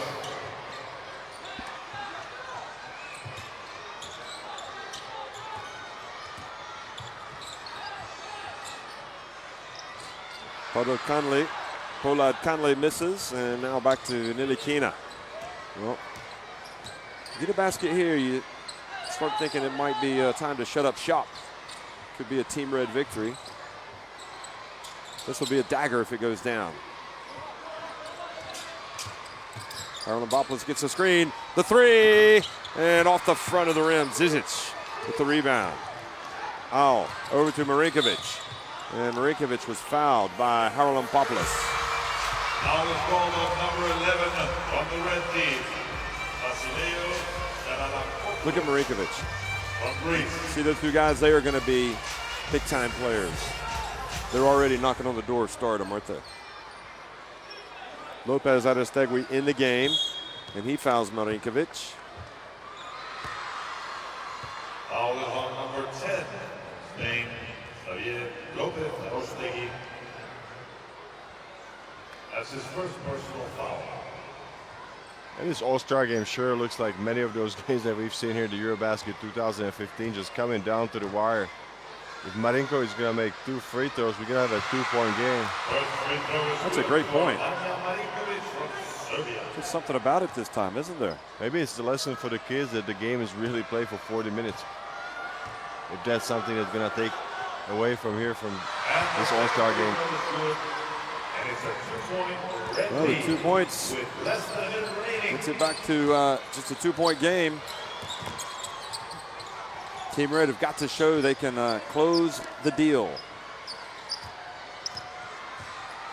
Pollard Conley misses, and now back to Nilikina. Well, get a basket here, you start thinking it might be time to shut up shop. Could be a Team Red victory. This will be a dagger if it goes down. Haralambopoulos gets a screen, the three, and off the front of the rim. Zizic with the rebound. Over to Marinkovic. And Marinkovic was fouled by Haralambopoulos. Now the call of number 11 from the red team, Vasileo Saralambopoulos. Look at Marinkovic. From Greece. See those two guys, they are going to be big-time players. They're already knocking on the door of stardom, aren't they? Lopez Arostegui in the game, and he fouls Marinkovic. Foul is on number 10, Spain, Javier Lopez Arostegui. That's his first personal foul. And this All-Star game sure looks like many of those games that we've seen here in the Eurobasket 2015, just coming down to the wire. If Marinko is going to make 2 free throws, we're going to have a 2-point game. That's a great point. There's something about it this time, isn't there? Maybe it's the lesson for the kids that the game is really played for 40 minutes. If that's something that's going to take away from here from this All-Star game. Well, the 2 points gets it back to just a 2-point game. Team Red have got to show they can close the deal.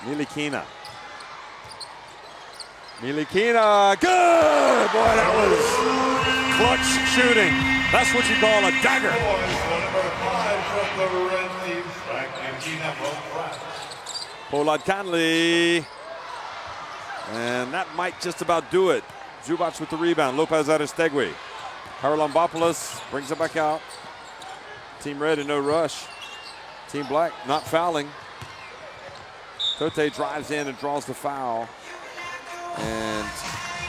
Nilikina. Nilikina, good! Boy, that was clutch shooting. That's what you call a dagger. Number 5 from the red team, Frank Ancina from France. Pollard Conley. And that might just about do it. Zubac with the rebound. Lopez Aristegui. Haralambopoulos brings it back out. Team red in no rush. Team black not fouling. Tote drives in and draws the foul. And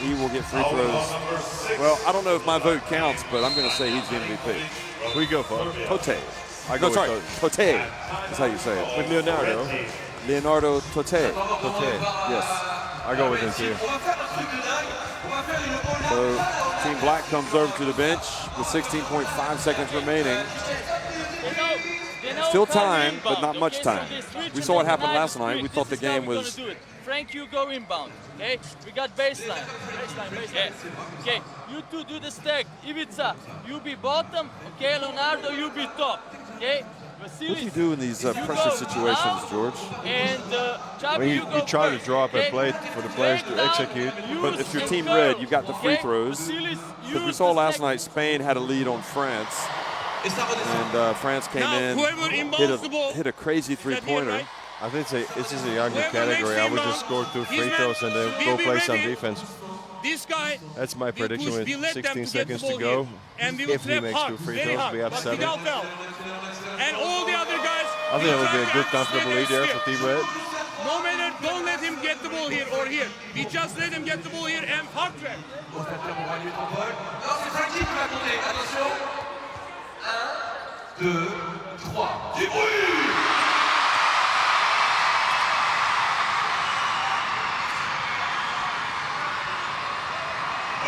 he will get free throws. Well, I don't know if my vote counts, but I'm going to say he's the MVP. Who you go for? Tote. I go with Tote. That's how you say it. With Leonardo. Leonardo Tote. Tote. Yes. I go with him too. So Team Black comes over to the bench with 16.5 seconds remaining. Still time, but not much time. We saw what happened last night. We thought the game was... Frank, you go inbound, okay? We got baseline. Baseline. Okay, you two do the stack. Ivica, you be bottom, okay? Leonardo, you be top, okay? Vasilis, what do you do in these pressure situations, George? And Chavi, When you you try to draw up a play for the players to execute. But if you're Team Red, you've got the free throws. Because we saw last night Spain had a lead on France. And France came in, hit a crazy three-pointer. I think it's just a younger category. I would just score 2 free throws and then go play some defense. This guy, that's my prediction with 16 seconds to go. If he makes 2 free throws, we have 7. And all the other guys. I think it would be a good, comfortable lead there for Team Red. No matter, don't let him get the ball here or here. We just let him get the ball here and hard trap.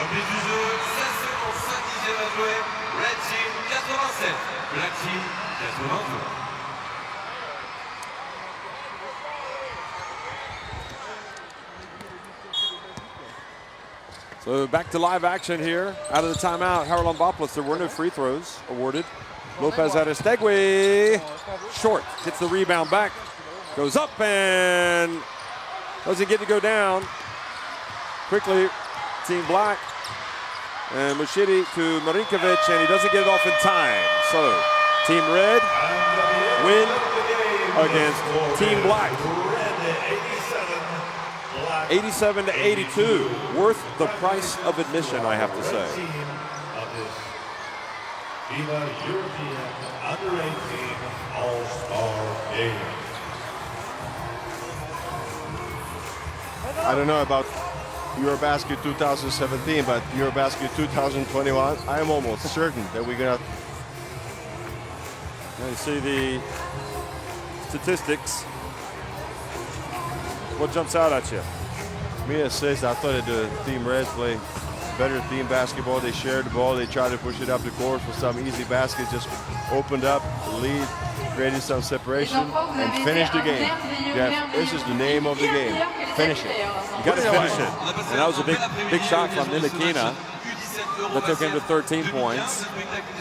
Oblique du jeu, 16 secondes, 5 dixièmes à jouer. Red Team 87, Black Team 82. So back to live action here. Out of the timeout, Haralambopoulos. There were no free throws awarded. Lopez Aristegui, short, gets the rebound back, goes up and doesn't get to go down. Quickly, Team Black, and Mushiri to Marinkovic, and he doesn't get it off in time. So, Team Red win against Team Black. 87-82, worth the price of admission, I have to say. FIBA European Under-18 All-Star Game. I don't know about Eurobasket 2017, but Eurobasket 2021, I am almost certain that we're gonna. Now you see the statistics. What jumps out at you? Me assist. I thought that the Team Red played better team basketball. They shared the ball. They tried to push it up the court for some easy baskets. Just opened up the lead, created some separation, and finished the game. Jeff, this is the name of the game. Finish it. You got to finish it. And that was a big shot from Ntilikina that took him to 13 points.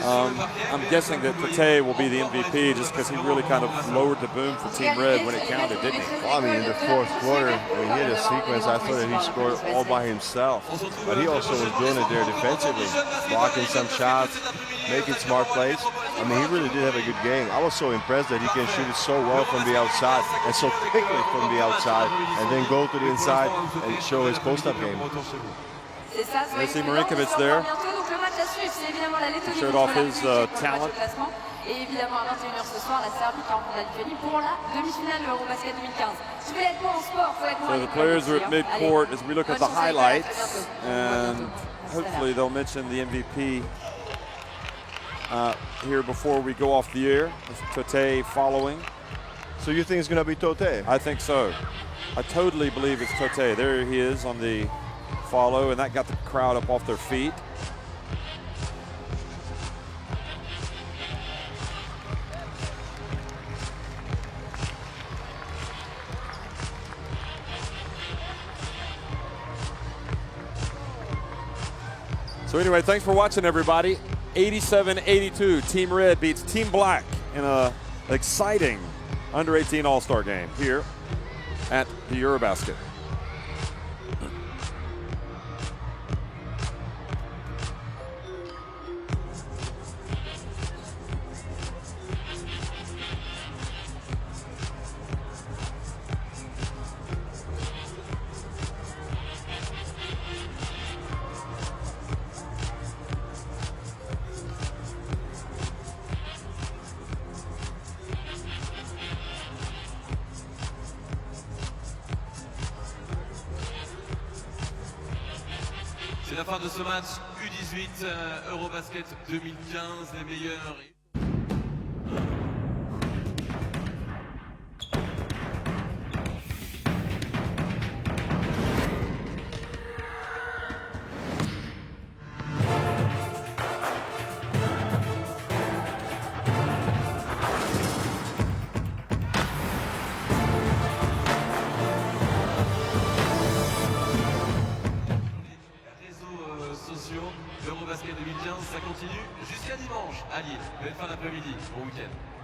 I'm guessing that Pate will be the MVP just because he really kind of lowered the boom for Team Red when it counted, didn't he? Well, I mean, in the fourth quarter, when he hit a sequence, I thought that he scored all by himself. But he also was doing it there defensively, blocking some shots, making smart plays. I mean, he really did have a good game. I was so impressed that he can shoot it so well from the outside and so quickly from the outside and then go to the inside and show his post-up game. You see Marinkovic there. He showed off his talent. Et évidemment, à 21h ce soir, la Serbie qui rencontre la Lituanie pour la demi-finale de l'Eurobasket 2015. Si vous voulez être bon en sport, il faut être bon. So the players are at mid-court as we look at the highlights, and hopefully they'll mention the MVP here before we go off the air. Tote following. So you think it's going to be Tote? I think so. I totally believe it's Tote. There he is on the follow, and that got the crowd up off their feet. So anyway, thanks for watching, everybody. 87-82, Team Red beats Team Black in an exciting Under-18 All-Star game here at the Eurobasket. la fin de ce match U18 Eurobasket 2015, les meilleurs. L'Eurobasket 2015, ça continue jusqu'à dimanche à Lille. Belle fin d'après-midi, bon week-end.